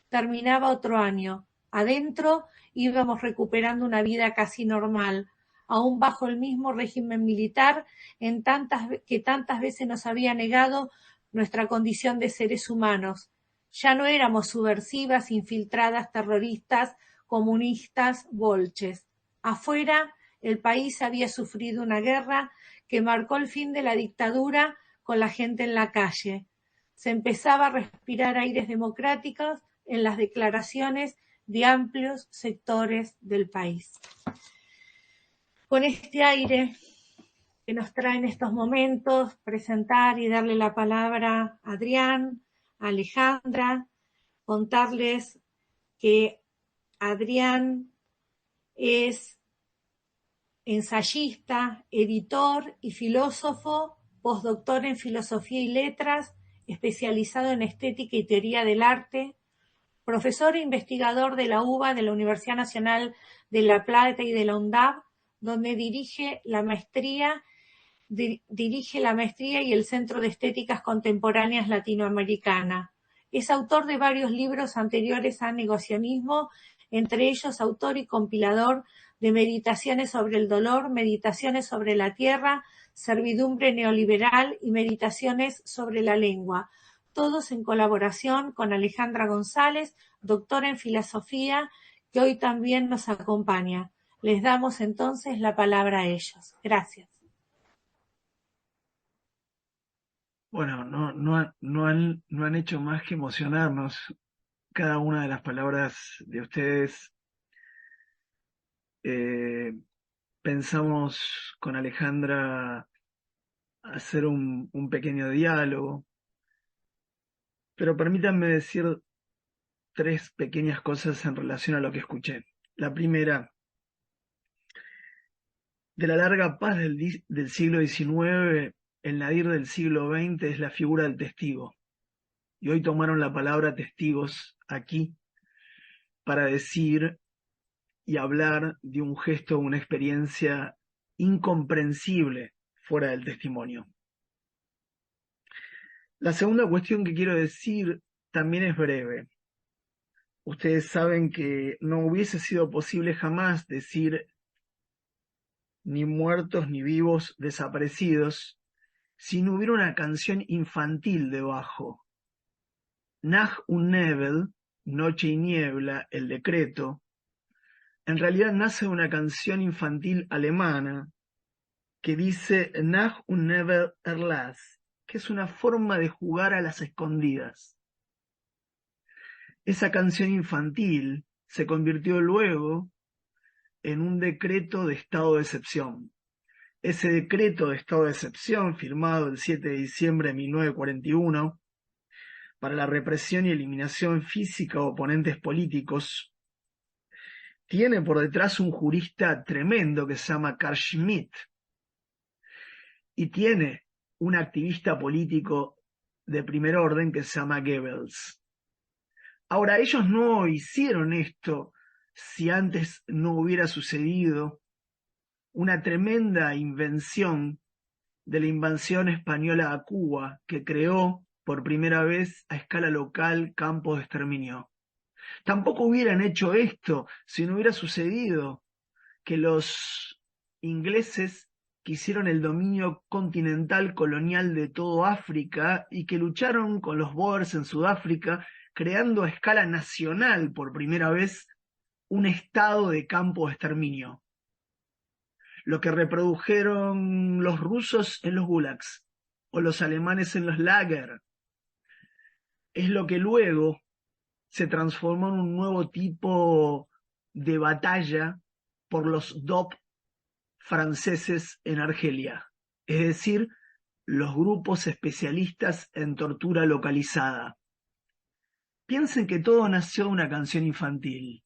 Terminaba otro año. Adentro íbamos recuperando una vida casi normal, aún bajo el mismo régimen militar que tantas veces nos había negado nuestra condición de seres humanos. Ya no éramos subversivas, infiltradas, terroristas, comunistas, bolches. Afuera, el país había sufrido una guerra que marcó el fin de la dictadura con la gente en la calle. Se empezaba a respirar aires democráticos en las declaraciones de amplios sectores del país. Con este aire que nos trae en estos momentos, presentar y darle la palabra a Adrián, a Alejandra, contarles que Adrián es ensayista, editor y filósofo, postdoctor en Filosofía y Letras, especializado en Estética y Teoría del Arte, profesor e investigador de la UBA, de la Universidad Nacional de La Plata y de la UNDAB, donde dirige la maestría y el Centro de Estéticas Contemporáneas Latinoamericana. Es autor de varios libros anteriores a Negacionismo, entre ellos autor y compilador de Meditaciones sobre el dolor, Meditaciones sobre la tierra, Servidumbre neoliberal y Meditaciones sobre la lengua, todos en colaboración con Alejandra González, doctora en filosofía, que hoy también nos acompaña. Les damos entonces la palabra a ellos. Gracias. Bueno, no han hecho más que emocionarnos cada una de las palabras de ustedes. Pensamos con Alejandra hacer un pequeño diálogo, pero permítanme decir 3 pequeñas cosas en relación a lo que escuché. La primera, de la larga paz del siglo XIX, el nadir del siglo XX es la figura del testigo. Y hoy tomaron la palabra testigos aquí para decir y hablar de un gesto, una experiencia incomprensible fuera del testimonio. La segunda cuestión que quiero decir también es breve. Ustedes saben que no hubiese sido posible jamás decir ni muertos ni vivos desaparecidos si no hubiera una canción infantil debajo. Nacht und Nebel, Noche y Niebla, el decreto, en realidad nace de una canción infantil alemana que dice Nacht und Nebel Erlass, que es una forma de jugar a las escondidas. Esa canción infantil se convirtió luego en un decreto de estado de excepción. Ese decreto de estado de excepción, firmado el 7 de diciembre de 1941, para la represión y eliminación física de oponentes políticos, tiene por detrás un jurista tremendo que se llama Carl Schmitt, y tiene un activista político de primer orden que se llama Goebbels. Ahora, ellos no hicieron esto si antes no hubiera sucedido una tremenda invención de la invasión española a Cuba, que creó por primera vez a escala local campos de exterminio. Tampoco hubieran hecho esto si no hubiera sucedido que los ingleses quisieron el dominio continental colonial de todo África y que lucharon con los Boers en Sudáfrica creando a escala nacional por primera vez un estado de campo de exterminio, lo que reprodujeron los rusos en los gulags o los alemanes en los lager, es lo que luego se transformó en un nuevo tipo de batalla por los DOP franceses en Argelia, es decir, los grupos especialistas en tortura localizada. Piensen que todo nació de una canción infantil.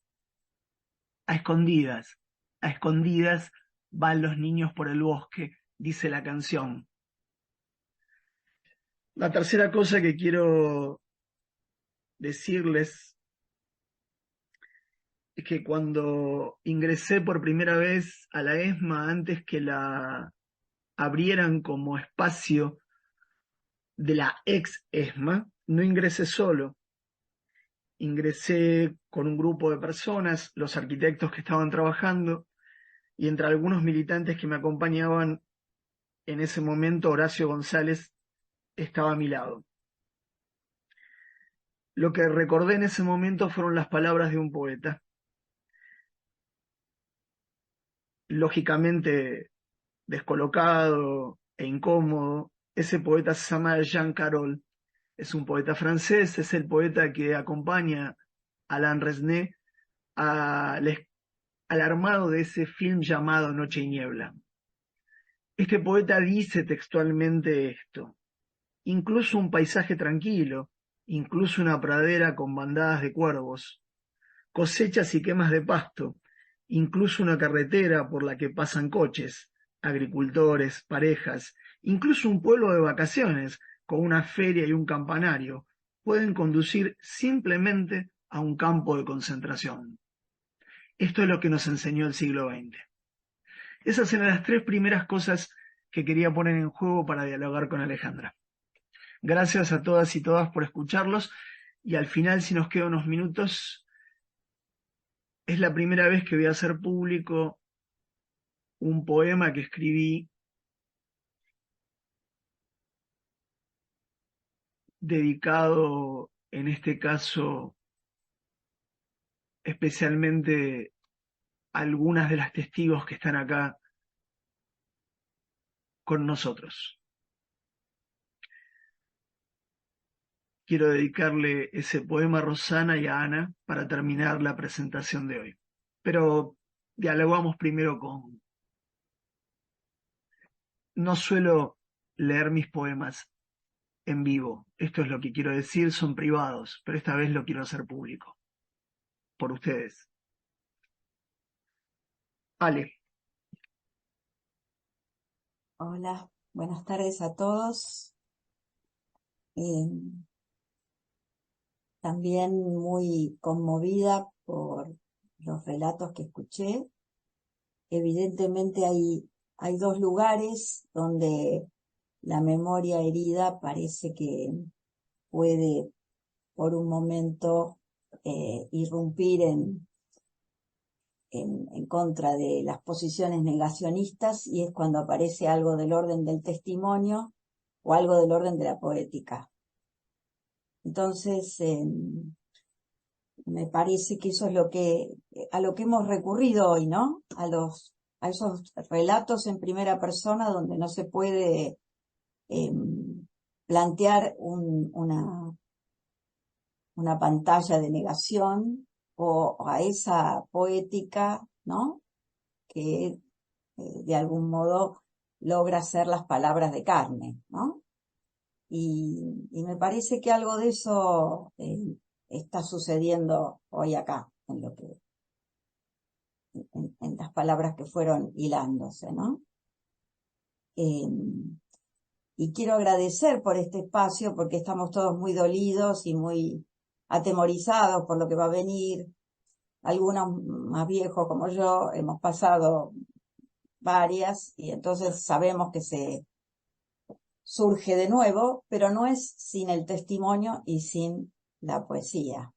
A escondidas van los niños por el bosque, dice la canción. La tercera cosa que quiero decirles es que cuando ingresé por primera vez a la ESMA, antes que la abrieran como espacio de la ex ESMA, no ingresé solo. Ingresé con un grupo de personas, los arquitectos que estaban trabajando, y entre algunos militantes que me acompañaban, en ese momento Horacio González estaba a mi lado. Lo que recordé en ese momento fueron las palabras de un poeta. Lógicamente descolocado e incómodo, ese poeta se llama Jean Carol, es un poeta francés, es el poeta que acompaña a Alain Resnais al armado de ese film llamado Noche y Niebla. Este poeta dice textualmente esto: incluso un paisaje tranquilo, incluso una pradera con bandadas de cuervos, cosechas y quemas de pasto, incluso una carretera por la que pasan coches, agricultores, parejas, incluso un pueblo de vacaciones con una feria y un campanario, pueden conducir simplemente a un campo de concentración. Esto es lo que nos enseñó el siglo XX. Esas eran las tres primeras cosas que quería poner en juego para dialogar con Alejandra. Gracias a todas y todas por escucharlos, y al final, si nos quedan unos minutos, es la primera vez que voy a hacer público un poema que escribí dedicado, en este caso, especialmente a algunas de las testigos que están acá con nosotros. Quiero dedicarle ese poema a Rosana y a Ana para terminar la presentación de hoy. Pero dialogamos primero con... No suelo leer mis poemas en vivo. Esto es lo que quiero decir, son privados, pero esta vez lo quiero hacer público. Por ustedes. Ale. Hola, buenas tardes a todos. También muy conmovida por los relatos que escuché. Evidentemente hay dos lugares donde la memoria herida parece que puede por un momento irrumpir en contra de las posiciones negacionistas, y es cuando aparece algo del orden del testimonio o algo del orden de la poética. Entonces, me parece que eso es a lo que hemos recurrido hoy, ¿no? A esos relatos en primera persona donde no se puede plantear una pantalla de negación, o a esa poética, ¿no? Que de algún modo logra hacer las palabras de carne, ¿no? Y me parece que algo de eso está sucediendo hoy acá, en las palabras que fueron hilándose, ¿no? Y quiero agradecer por este espacio, porque estamos todos muy dolidos y muy atemorizados por lo que va a venir. Algunos más viejos como yo hemos pasado varias, y entonces sabemos que se surge de nuevo, pero no es sin el testimonio y sin la poesía.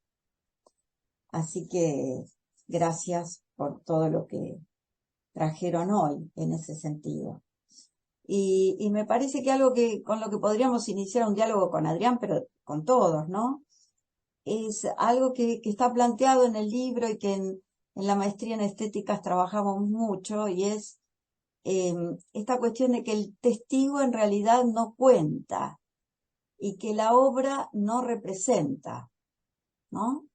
Así que gracias por todo lo que trajeron hoy en ese sentido. Y me parece que algo con lo que podríamos iniciar un diálogo con Adrián, pero con todos, ¿no? es algo que está planteado en el libro y que en la maestría en estéticas trabajamos mucho, y es esta cuestión de que el testigo en realidad no cuenta y que la obra no representa, ¿no?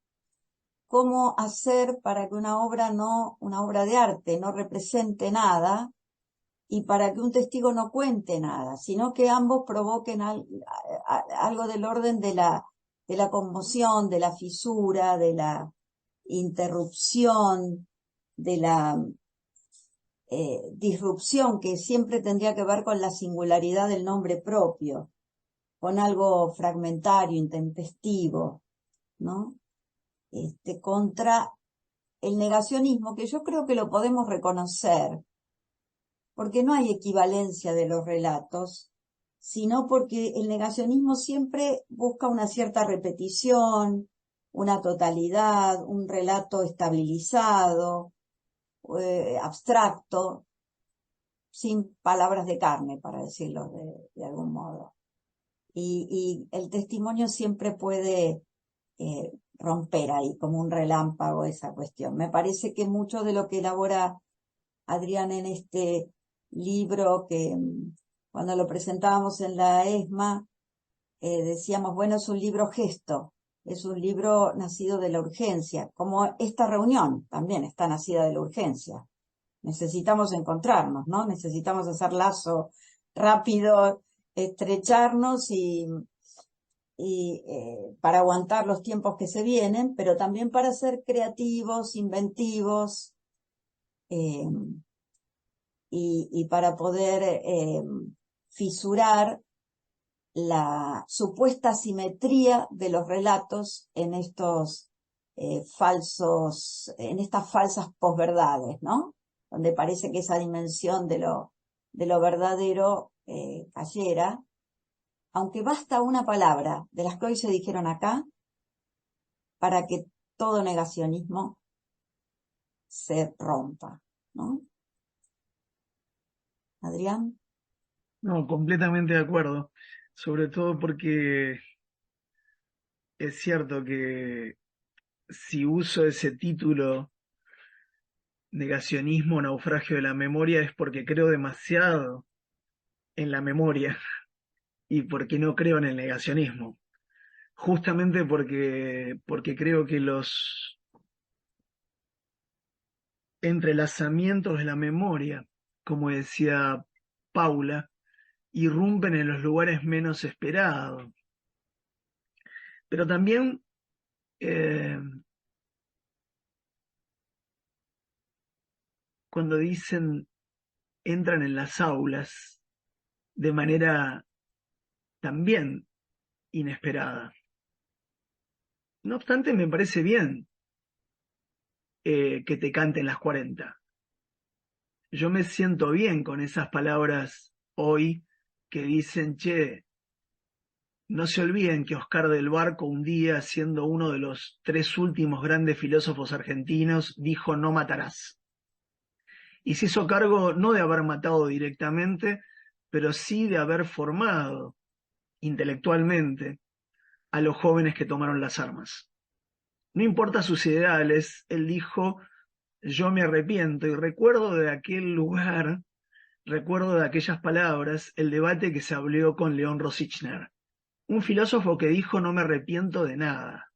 ¿Cómo hacer para que una obra de arte no represente nada y para que un testigo no cuente nada, sino que ambos provoquen algo del orden de la conmoción, de la fisura, de la interrupción, de la disrupción, que siempre tendría que ver con la singularidad del nombre propio, con algo fragmentario, intempestivo, ¿no? Contra el negacionismo, que yo creo que lo podemos reconocer, porque no hay equivalencia de los relatos, sino porque el negacionismo siempre busca una cierta repetición, una totalidad, un relato estabilizado, abstracto, sin palabras de carne, para decirlo de algún modo. Y el testimonio siempre puede romper ahí, como un relámpago, esa cuestión. Me parece que mucho de lo que elabora Adrián en este libro, que cuando lo presentábamos en la ESMA, decíamos, bueno, es un libro gesto, es un libro nacido de la urgencia, como esta reunión también está nacida de la urgencia. Necesitamos encontrarnos, ¿no? Necesitamos hacer lazo rápido, estrecharnos y para aguantar los tiempos que se vienen, pero también para ser creativos, inventivos, y para poder fisurar la supuesta simetría de los relatos en estos en estas falsas posverdades, ¿no? Donde parece que esa dimensión de lo verdadero cayera, aunque basta una palabra de las que hoy se dijeron acá para que todo negacionismo se rompa, ¿no? Adrián. No, completamente de acuerdo, sobre todo porque es cierto que si uso ese título, negacionismo, naufragio de la memoria, es porque creo demasiado en la memoria y porque no creo en el negacionismo. Justamente porque creo que los entrelazamientos de la memoria, como decía Paula, irrumpen en los lugares menos esperados. Pero también cuando dicen entran en las aulas de manera también inesperada. No obstante, me parece bien que te canten las 40. Yo me siento bien con esas palabras hoy que dicen, che, no se olviden que Oscar del Barco un día, siendo uno de los 3 últimos grandes filósofos argentinos, dijo no matarás. Y se hizo cargo no de haber matado directamente, pero sí de haber formado intelectualmente a los jóvenes que tomaron las armas. No importa sus ideales, él dijo, yo me arrepiento, y recuerdo de aquel lugar, recuerdo de aquellas palabras, el debate que se abrió con León Rosichner, un filósofo que dijo no me arrepiento de nada,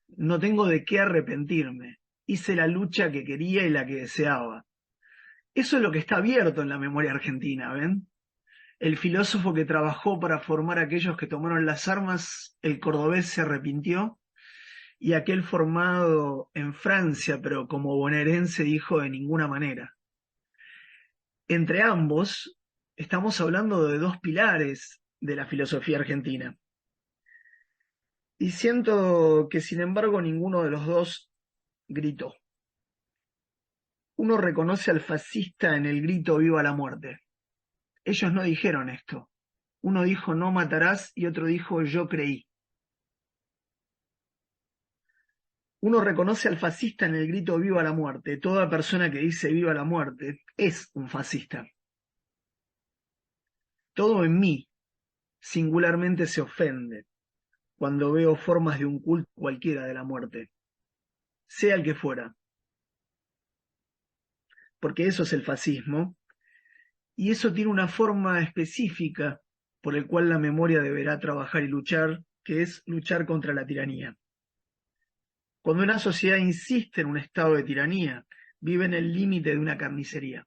no tengo de qué arrepentirme, hice la lucha que quería y la que deseaba. Eso es lo que está abierto en la memoria argentina, ¿ven? El filósofo que trabajó para formar a aquellos que tomaron las armas, el cordobés, se arrepintió, y aquel formado en Francia, pero como bonaerense, dijo de ninguna manera. Entre ambos, estamos hablando de 2 pilares de la filosofía argentina. Y siento que, sin embargo, ninguno de los 2 gritó. Uno reconoce al fascista en el grito «Viva la muerte». Ellos no dijeron esto. Uno dijo «no matarás» y otro dijo «yo creí». Uno reconoce al fascista en el grito «viva la muerte». Toda persona que dice «viva la muerte» es un fascista. Todo en mí singularmente se ofende. cuando veo formas de un culto cualquiera de la muerte, sea el que fuera. Porque eso es el fascismo, y eso tiene una forma específica por el cual la memoria deberá trabajar y luchar, que es luchar contra la tiranía. Cuando una sociedad insiste en un estado de tiranía, vive en el límite de una carnicería.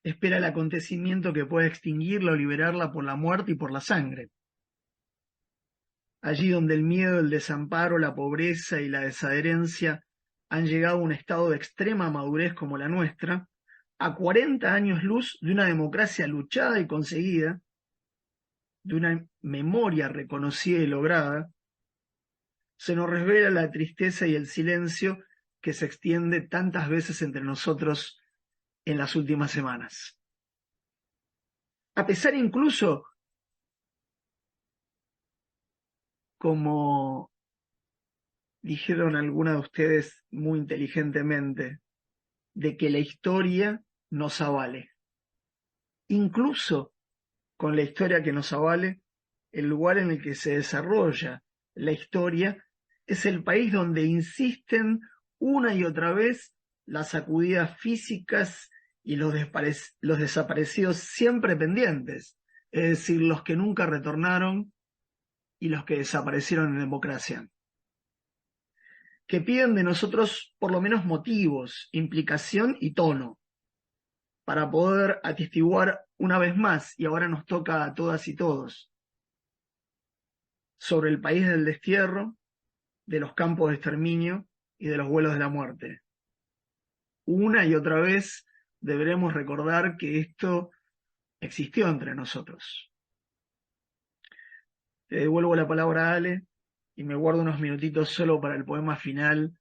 Espera el acontecimiento que pueda extinguirla o liberarla por la muerte y por la sangre. Allí donde el miedo, el desamparo, la pobreza y la desadherencia han llegado a un estado de extrema madurez como la nuestra, a 40 años luz de una democracia luchada y conseguida, de una memoria reconocida y lograda, se nos revela la tristeza y el silencio que se extiende tantas veces entre nosotros en las últimas semanas. A pesar incluso, como dijeron algunas de ustedes muy inteligentemente, de que la historia nos avale. Incluso con la historia que nos avale, el lugar en el que se desarrolla la historia es el país donde insisten una y otra vez las sacudidas físicas y los desaparecidos siempre pendientes, es decir, los que nunca retornaron y los que desaparecieron en democracia, que piden de nosotros por lo menos motivos, implicación y tono, para poder atestiguar una vez más, y ahora nos toca a todas y todos, sobre el país del destierro, de los campos de exterminio y de los vuelos de la muerte. Una y otra vez deberemos recordar que esto existió entre nosotros. Le devuelvo la palabra a Ale y me guardo unos minutitos solo para el poema final.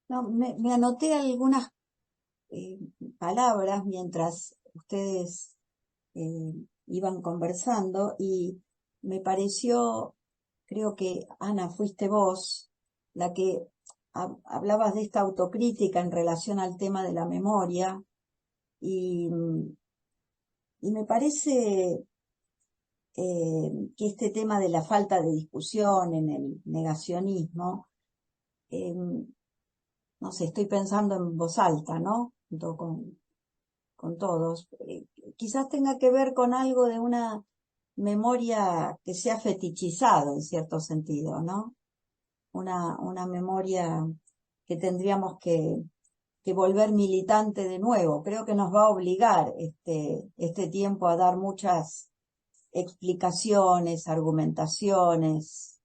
No, me anoté algunas palabras mientras ustedes iban conversando y me pareció, creo que Ana, fuiste vos, la que hablabas de esta autocrítica en relación al tema de la memoria y me parece que este tema de la falta de discusión en el negacionismo, no sé, estoy pensando en voz alta, ¿no? Junto con todos. Quizás tenga que ver con algo de una memoria que se ha fetichizado en cierto sentido, ¿no? Una memoria que tendríamos que volver militante de nuevo. Creo que nos va a obligar este tiempo a dar muchas explicaciones, argumentaciones,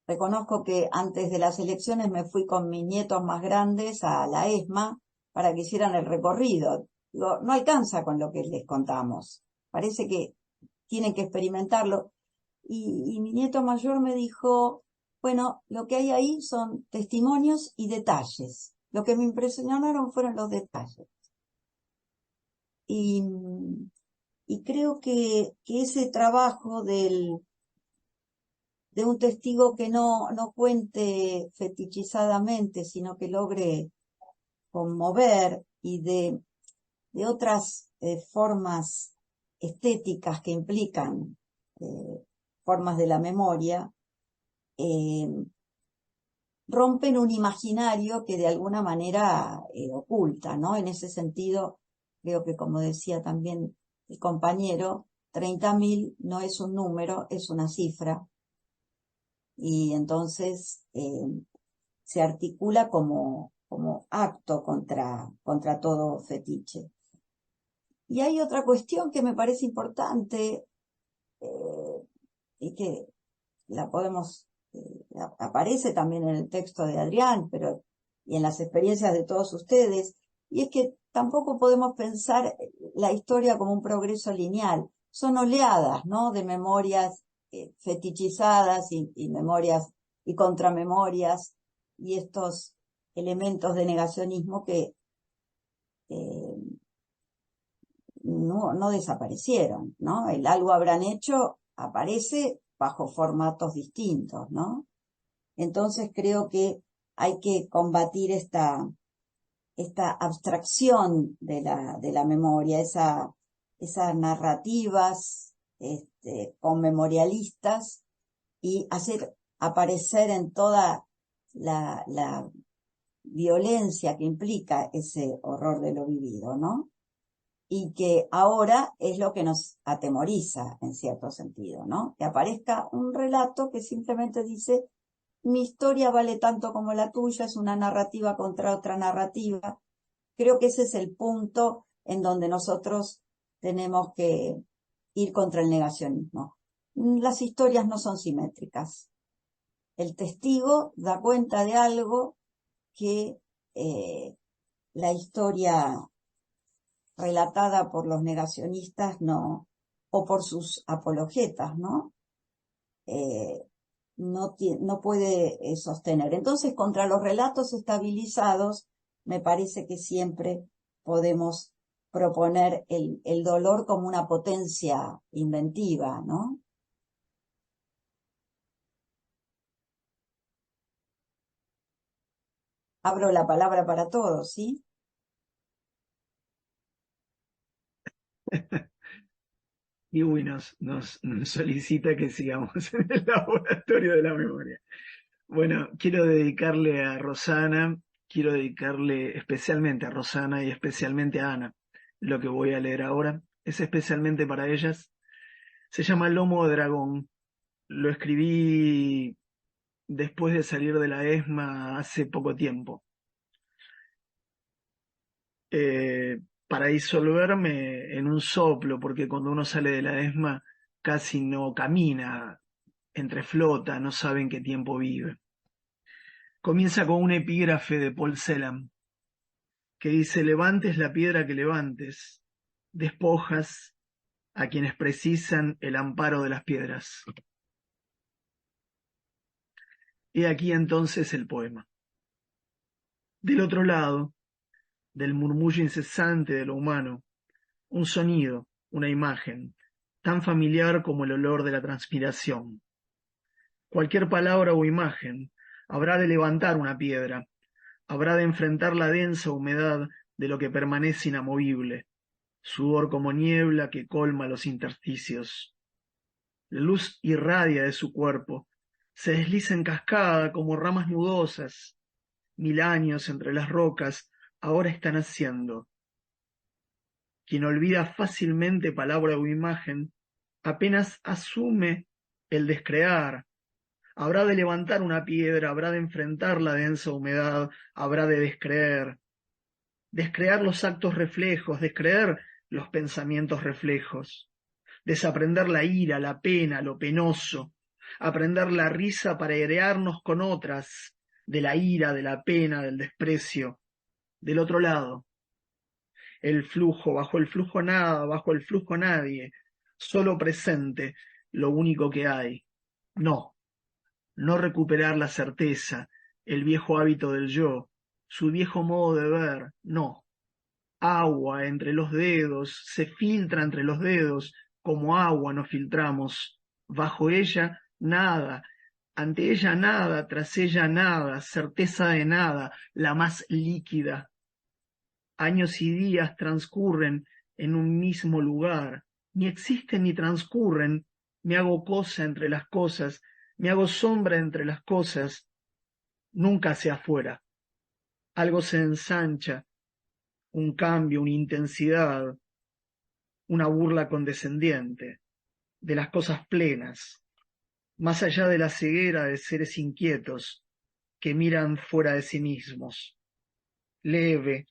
reconozco que antes de las elecciones me fui con mis nietos más grandes a la ESMA para que hicieran el recorrido. Digo, no alcanza con lo que les contamos. Parece que tienen que experimentarlo. Y mi nieto mayor me dijo, bueno, lo que hay ahí son testimonios y detalles. Lo que me impresionaron fueron los detalles. Y creo que ese trabajo de un testigo que no cuente fetichizadamente, sino que logre conmover, y de otras formas estéticas que implican formas de la memoria, rompen un imaginario que de alguna manera oculta, ¿no? En ese sentido, creo que, como decía también el compañero, 30.000 no es un número, es una cifra. Y entonces se articula como acto contra todo fetiche. Y hay otra cuestión que me parece importante y que la podemos, aparece también en el texto de Adrián, y en las experiencias de todos ustedes, y es que tampoco podemos pensar la historia como un progreso lineal. Son oleadas, ¿no?, de memorias fetichizadas y memorias y contramemorias, y estos elementos de negacionismo que no desaparecieron, ¿no? El algo habrán hecho aparece bajo formatos distintos, ¿no? Entonces creo que hay que combatir esta abstracción de la memoria, esas narrativas conmemorialistas, y hacer aparecer en toda la violencia que implica ese horror de lo vivido, ¿no? Y que ahora es lo que nos atemoriza en cierto sentido, ¿no? Que aparezca un relato que simplemente dice: mi historia vale tanto como la tuya, es una narrativa contra otra narrativa. Creo que ese es el punto en donde nosotros tenemos que ir contra el negacionismo. Las historias no son simétricas. El testigo da cuenta de algo que la historia relatada por los negacionistas no, o por sus apologetas, ¿no? No puede sostener. Entonces, contra los relatos estabilizados, me parece que siempre podemos proponer el dolor como una potencia inventiva, ¿no? Abro la palabra para todos, ¿sí? Y Uy nos solicita que sigamos en el laboratorio de la memoria. Bueno, quiero dedicarle a Rosana, quiero dedicarle especialmente a Rosana y especialmente a Ana. Lo que voy a leer ahora es especialmente para ellas. Se llama Lomo de Dragón. Lo escribí después de salir de la ESMA hace poco tiempo. Para disolverme en un soplo, porque cuando uno sale de la ESMA casi no camina, entreflota, no sabe en qué tiempo vive. Comienza con un epígrafe de Paul Celan, que dice: levantes la piedra que levantes, despojas a quienes precisan el amparo de las piedras. He aquí entonces el poema. Del otro lado, del murmullo incesante de lo humano, un sonido, una imagen, tan familiar como el olor de la transpiración. Cualquier palabra o imagen habrá de levantar una piedra, habrá de enfrentar la densa humedad de lo que permanece inamovible, sudor como niebla que colma los intersticios. La luz irradia de su cuerpo, se desliza en cascada como ramas nudosas. 1000 años entre las rocas ahora están haciendo. Quien olvida fácilmente palabra o imagen, apenas asume el descrear. Habrá de levantar una piedra, habrá de enfrentar la densa humedad, habrá de descreer. Descrear los actos reflejos, descreer los pensamientos reflejos. Desaprender la ira, la pena, lo penoso. Aprender la risa para airearnos con otras, de la ira, de la pena, del desprecio. Del otro lado, el flujo, bajo el flujo nada, bajo el flujo nadie, solo presente, lo único que hay. No recuperar la certeza, el viejo hábito del yo, su viejo modo de ver, no. Agua entre los dedos, se filtra entre los dedos, como agua nos filtramos. Bajo ella, nada. Ante ella nada, tras ella nada, certeza de nada, la más líquida. Años y días transcurren en un mismo lugar, ni existen ni transcurren, me hago cosa entre las cosas, me hago sombra entre las cosas, nunca hacia afuera. Algo se ensancha, un cambio, una intensidad, una burla condescendiente, de las cosas plenas, más allá de la ceguera de seres inquietos que miran fuera de sí mismos. Leve,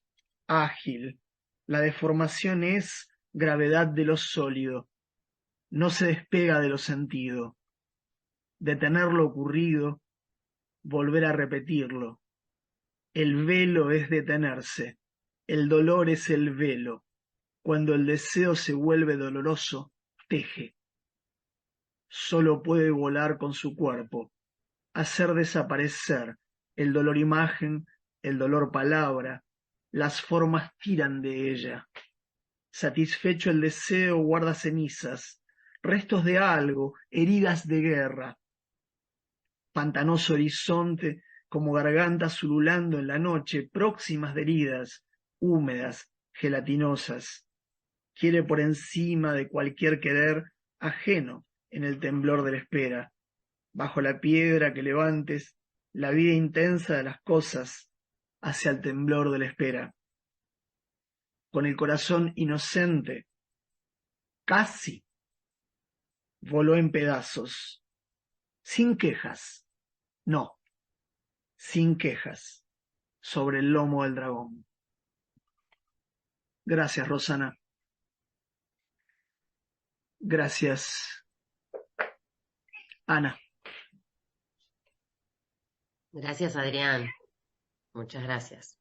ágil, la deformación es gravedad de lo sólido, no se despega de lo sentido. Detener lo ocurrido, volver a repetirlo. El velo es detenerse, el dolor es el velo. Cuando el deseo se vuelve doloroso, teje. Solo puede volar con su cuerpo, hacer desaparecer el dolor imagen, el dolor palabra, las formas tiran de ella. Satisfecho el deseo guarda cenizas, restos de algo, heridas de guerra. pantanoso horizonte como gargantas ululando en la noche, próximas de heridas, húmedas, gelatinosas. Quiere por encima de cualquier querer ajeno en el temblor de la espera. Bajo la piedra que levantes, la vida intensa de las cosas hacia el temblor de la espera. Con el corazón inocente, casi voló en pedazos, sin quejas, no, sin quejas, sobre el lomo del dragón. Gracias, Rosana. Gracias, Ana. Gracias, Adrián. Muchas gracias.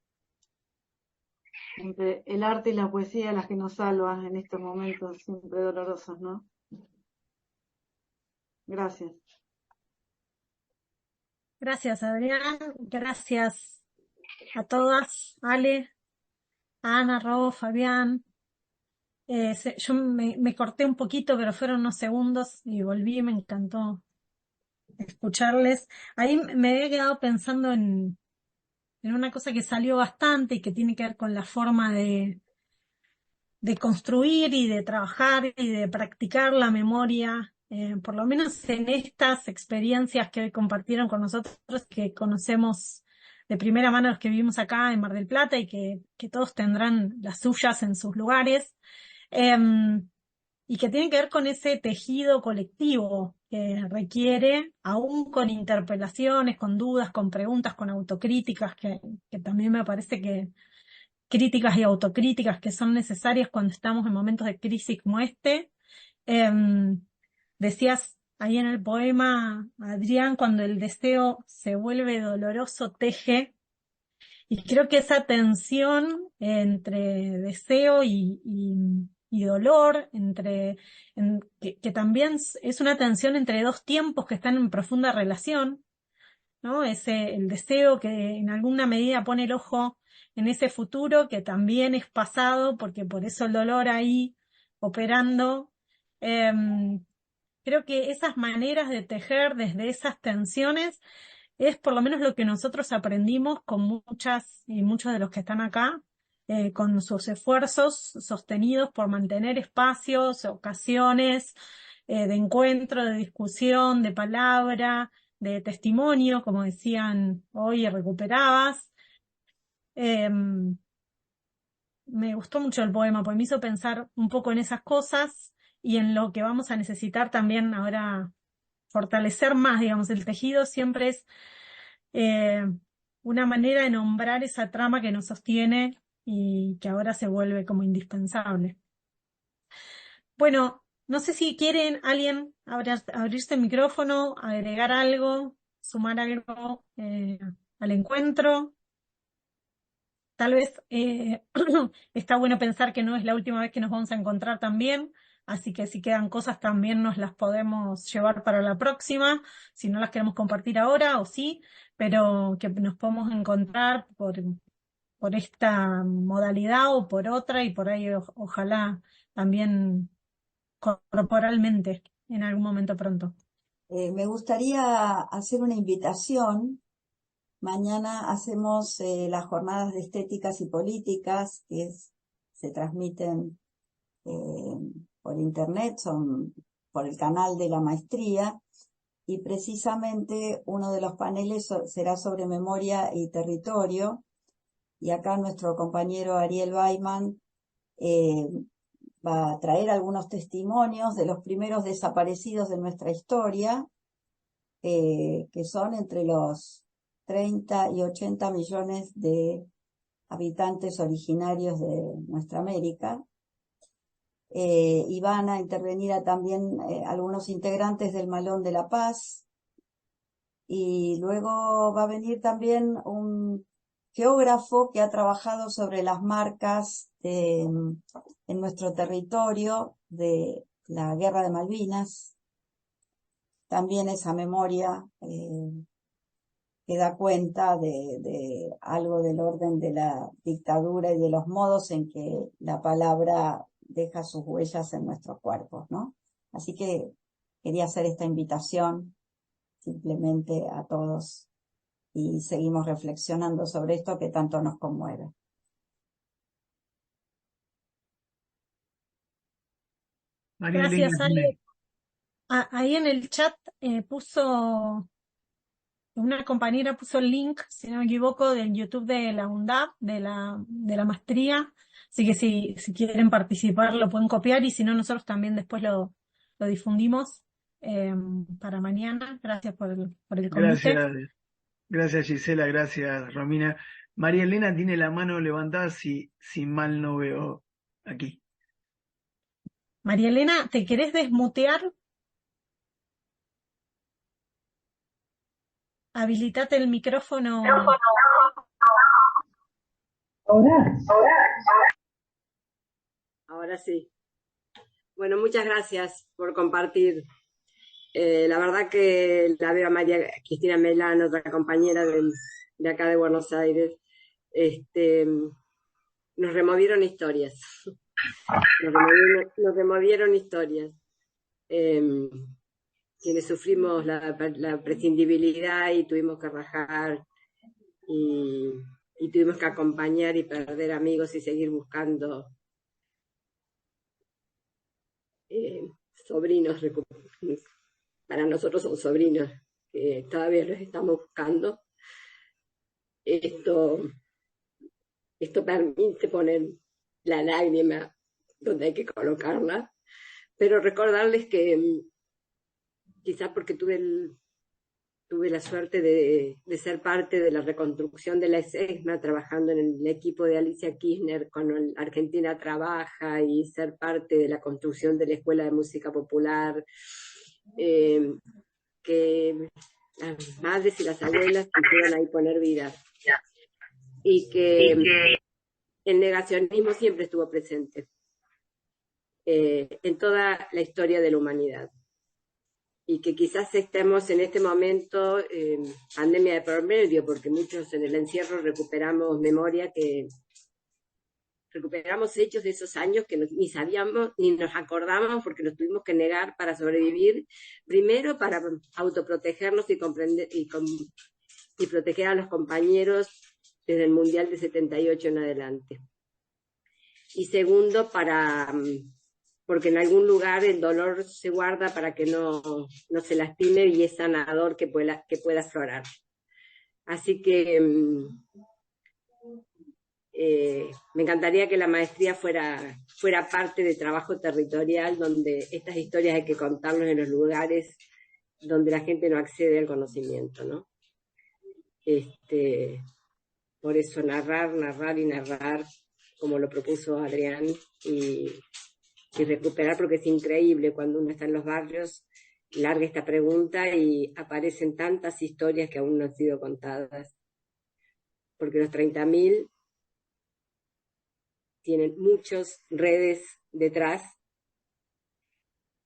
Siempre el arte y la poesía las que nos salvan en estos momentos siempre dolorosos, ¿no? Gracias. Gracias, Adrián. Gracias a todas, Ale, a Ana, Ro, Fabián. Yo me corté un poquito, pero fueron unos segundos y volví, me encantó escucharles. Ahí me había quedado pensando en una cosa que salió bastante y que tiene que ver con la forma de construir y de trabajar y de practicar la memoria, por lo menos en estas experiencias que hoy compartieron con nosotros, que conocemos de primera mano los que vivimos acá en Mar del Plata y que todos tendrán las suyas en sus lugares, y que tienen que ver con ese tejido colectivo que requiere, aún con interpelaciones, con dudas, con preguntas, con autocríticas, que también me parece que críticas y autocríticas que son necesarias cuando estamos en momentos de crisis como este. Decías ahí en el poema, Adrián, cuando el deseo se vuelve doloroso, teje. Y creo que esa tensión entre deseo y dolor, que también es una tensión entre dos tiempos que están en profunda relación, ¿no? El deseo que en alguna medida pone el ojo en ese futuro que también es pasado, porque por eso el dolor ahí operando. Creo que esas maneras de tejer desde esas tensiones es por lo menos lo que nosotros aprendimos con muchas y muchos de los que están acá, con sus esfuerzos sostenidos por mantener espacios, ocasiones, de encuentro, de discusión, de palabra, de testimonio, como decían hoy, recuperabas. Me gustó mucho el poema, porque me hizo pensar un poco en esas cosas y en lo que vamos a necesitar también ahora fortalecer más, digamos, el tejido siempre es una manera de nombrar esa trama que nos sostiene y que ahora se vuelve como indispensable. Bueno, no sé si quieren alguien abrirse el micrófono, agregar algo, sumar algo al encuentro. Tal vez está bueno pensar que no es la última vez que nos vamos a encontrar también, así que si quedan cosas también nos las podemos llevar para la próxima, si no las queremos compartir ahora o sí, pero que nos podemos encontrar por esta modalidad o por otra y por ahí ojalá también corporalmente en algún momento pronto. Me gustaría hacer una invitación. Mañana hacemos las jornadas de estéticas y políticas que se transmiten por internet, son por el canal de la maestría, y precisamente uno de los paneles será sobre memoria y territorio, y acá nuestro compañero Ariel Baiman va a traer algunos testimonios de los primeros desaparecidos de nuestra historia, que son entre los 30 y 80 millones de habitantes originarios de nuestra América. Y van a intervenir también algunos integrantes del Malón de la Paz, y luego va a venir también un geógrafo que ha trabajado sobre las marcas en nuestro territorio de la Guerra de Malvinas. También esa memoria que da cuenta de algo del orden de la dictadura y de los modos en que la palabra deja sus huellas en nuestros cuerpos, ¿no? Así que quería hacer esta invitación simplemente a todos y seguimos reflexionando sobre esto que tanto nos conmueve. María Gracias, Elena Ale. tiene, Ahí en el chat una compañera puso el link, si no me equivoco, del YouTube de la UNDAP, de la maestría. Así que si quieren participar lo pueden copiar y si no, nosotros también después lo difundimos para mañana. Gracias por el convite. gracias Gisela, gracias Romina. María Elena tiene la mano levantada si mal no veo aquí. María Elena, ¿te querés desmutear? Habilitate el micrófono. Ahora sí. Bueno, muchas gracias por compartir. La verdad que la veo a María Cristina Melán, otra compañera de acá de Buenos Aires. Nos removieron historias. Nos removieron historias. Quienes sufrimos la prescindibilidad y tuvimos que rajar y tuvimos que acompañar y perder amigos y seguir buscando sobrinos, para nosotros son sobrinos, que todavía los estamos buscando. Esto permite poner la lágrima donde hay que colocarla, pero recordarles que quizás porque tuve la suerte de ser parte de la reconstrucción de la ESESMA, trabajando en el equipo de Alicia Kirchner con Argentina Trabaja y ser parte de la construcción de la Escuela de Música Popular, que las madres y las abuelas quisieron ahí poner vida. Y que el negacionismo siempre estuvo presente en toda la historia de la humanidad. Y que quizás estemos en este momento pandemia de por medio, porque muchos en el encierro recuperamos memoria, recuperamos hechos de esos años que ni sabíamos ni nos acordamos porque nos tuvimos que negar para sobrevivir, primero para autoprotegernos y comprender y proteger a los compañeros desde el Mundial de 78 en adelante. Y segundo, porque en algún lugar el dolor se guarda para que no se lastime y es sanador que pueda aflorar. Así que me encantaría que la maestría fuera parte de trabajo territorial, donde estas historias hay que contarlas en los lugares donde la gente no accede al conocimiento, ¿no? Por eso narrar y narrar, como lo propuso Adrián, y recuperar, porque es increíble cuando uno está en los barrios, larga esta pregunta y aparecen tantas historias que aún no han sido contadas. Porque los 30.000 tienen muchas redes detrás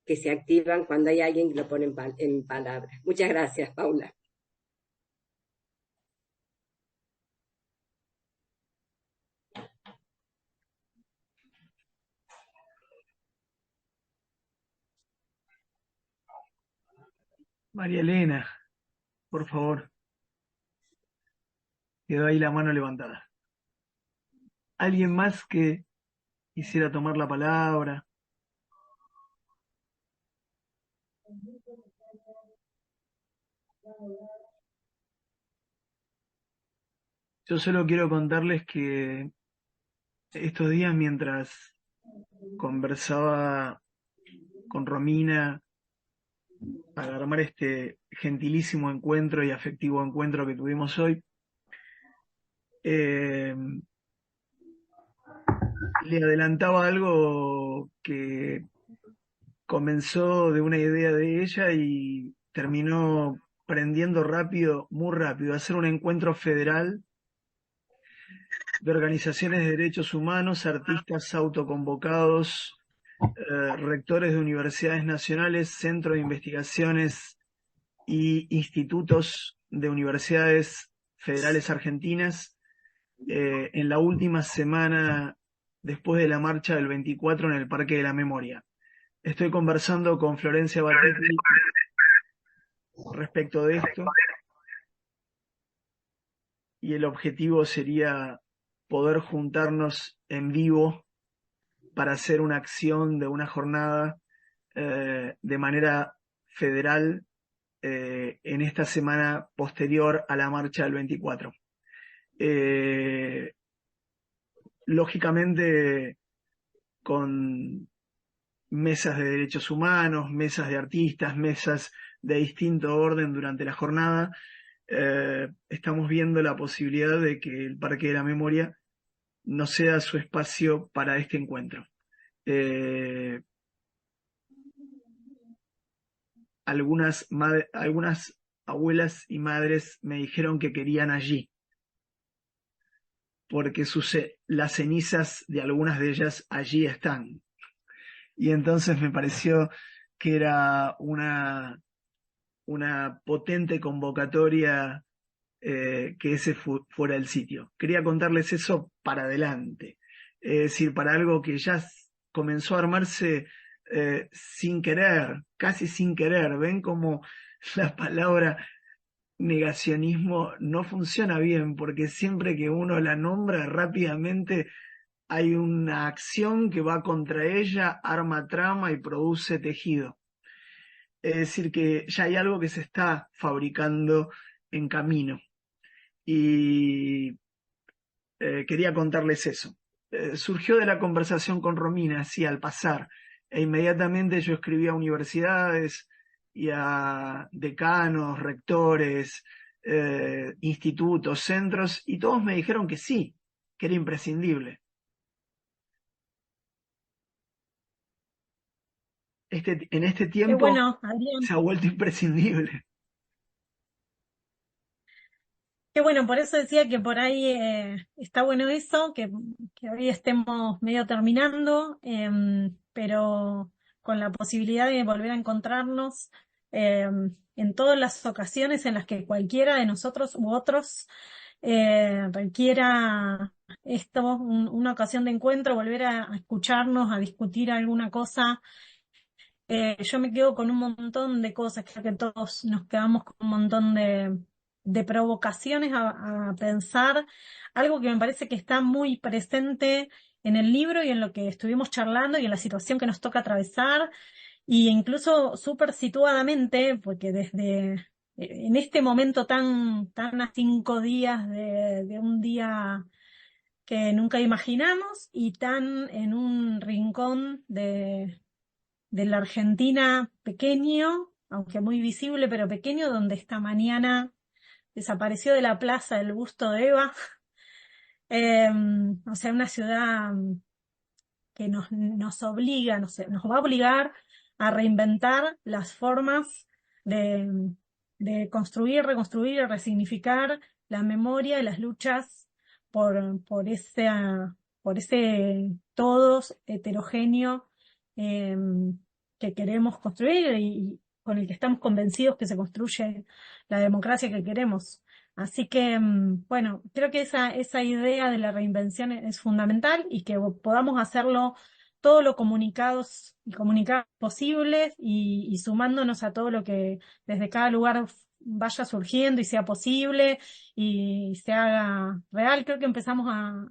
que se activan cuando hay alguien que lo pone en palabras. Muchas gracias, Paula. María Elena, por favor. Quedó ahí la mano levantada. ¿Alguien más que quisiera tomar la palabra? Yo solo quiero contarles que estos días, mientras conversaba con Romina para armar este gentilísimo encuentro y afectivo encuentro que tuvimos hoy, le adelantaba algo que comenzó de una idea de ella y terminó prendiendo rápido, muy rápido, hacer un encuentro federal de organizaciones de derechos humanos, artistas autoconvocados, rectores de universidades nacionales, centros de investigaciones y institutos de universidades federales argentinas, en la última semana después de la marcha del 24 en el Parque de la Memoria. Estoy conversando con Florencia Battisti. respecto de esto. Y el objetivo sería poder juntarnos en vivo para hacer una acción de una jornada de manera federal en esta semana posterior a la marcha del 24. Lógicamente, con mesas de derechos humanos, mesas de artistas, mesas de distinto orden durante la jornada, estamos viendo la posibilidad de que el Parque de la Memoria no sea su espacio para este encuentro. Algunas abuelas y madres me dijeron que querían allí, porque las cenizas de algunas de ellas allí están. Y entonces me pareció que era una potente convocatoria que ese fuera el sitio. Quería contarles eso para adelante, es decir, para algo que ya comenzó a armarse sin querer, casi sin querer. Ven como la palabra negacionismo no funciona bien, porque siempre que uno la nombra rápidamente hay una acción que va contra ella, arma trama y produce tejido. Es decir, que ya hay algo que se está fabricando en camino. Y quería contarles eso. Surgió de la conversación con Romina, así al pasar, e inmediatamente yo escribí a universidades y a decanos, rectores, institutos, centros, y todos me dijeron que sí, que era imprescindible. En este Qué tiempo bueno, Adrián. se ha vuelto imprescindible. Qué bueno, por eso decía que por ahí está bueno eso, que hoy estemos medio terminando, pero con la posibilidad de volver a encontrarnos en todas las ocasiones en las que cualquiera de nosotros u otros requiera esto, una ocasión de encuentro, volver a escucharnos, a discutir alguna cosa. Yo me quedo con un montón de cosas, creo que todos nos quedamos con un montón de provocaciones a pensar, algo que me parece que está muy presente en el libro y en lo que estuvimos charlando y en la situación que nos toca atravesar, y incluso súper situadamente, porque desde en este momento tan a 5 días de un día que nunca imaginamos y tan en un rincón de la Argentina pequeño, aunque muy visible, pero pequeño, donde esta mañana desapareció de la plaza el busto de Eva. O sea, una ciudad que nos obliga, nos va a obligar a reinventar las formas de construir, reconstruir y resignificar la memoria y las luchas por ese todos heterogéneo que queremos construir y con el que estamos convencidos que se construye la democracia que queremos. Así que, bueno, creo que esa idea de la reinvención es fundamental y que podamos hacerlo todo lo comunicados y comunicadas posibles y sumándonos a todo lo que desde cada lugar vaya surgiendo y sea posible y se haga real. Creo que empezamos a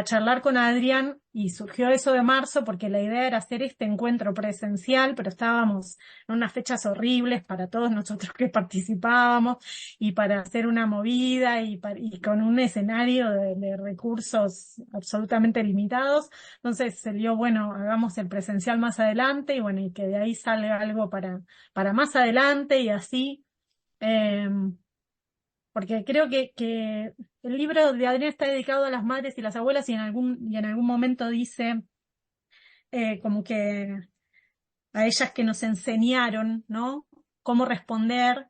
charlar con Adrián y surgió eso de marzo porque la idea era hacer este encuentro presencial, pero estábamos en unas fechas horribles para todos nosotros que participábamos y para hacer una movida y con un escenario de recursos absolutamente limitados. Entonces se dio, bueno, hagamos el presencial más adelante y bueno, y que de ahí salga algo para más adelante y así. Porque creo que el libro de Adrián está dedicado a las madres y las abuelas y en algún momento dice como que a ellas que nos enseñaron, ¿no? Cómo responder,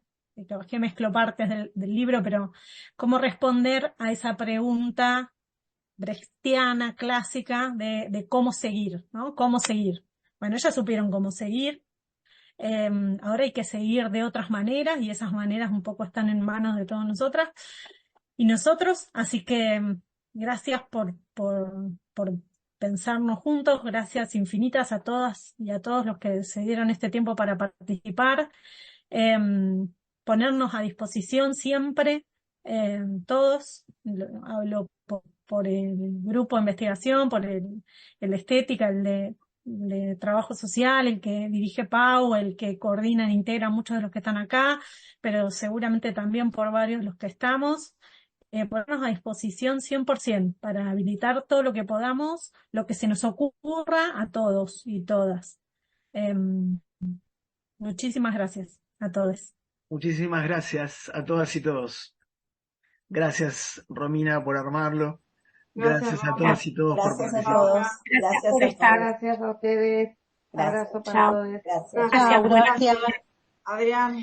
que mezclo partes del libro, pero cómo responder a esa pregunta brechtiana, clásica, de cómo seguir, ¿no? ¿Cómo seguir? Bueno, ellas supieron cómo seguir. Ahora hay que seguir de otras maneras y esas maneras un poco están en manos de todas nosotras y nosotros, así que gracias por pensarnos juntos, gracias infinitas a todas y a todos los que se dieron este tiempo para participar. ponernos a disposición siempre, todos, hablo por el grupo de investigación, por el estética, el de trabajo social, el que dirige Pau, el que coordina e integra a muchos de los que están acá, pero seguramente también por varios de los que estamos, ponernos a disposición 100% para habilitar todo lo que podamos, lo que se nos ocurra a todos y todas. Muchísimas gracias a todos. Muchísimas gracias a todas y todos. Gracias, Romina, por armarlo. Gracias a todas y todos por Gracias a participar. todos. Gracias por estar. Gracias a ustedes. Gracias. Abrazo para Chao. todos. Gracias. Gracias, buenas Adrián.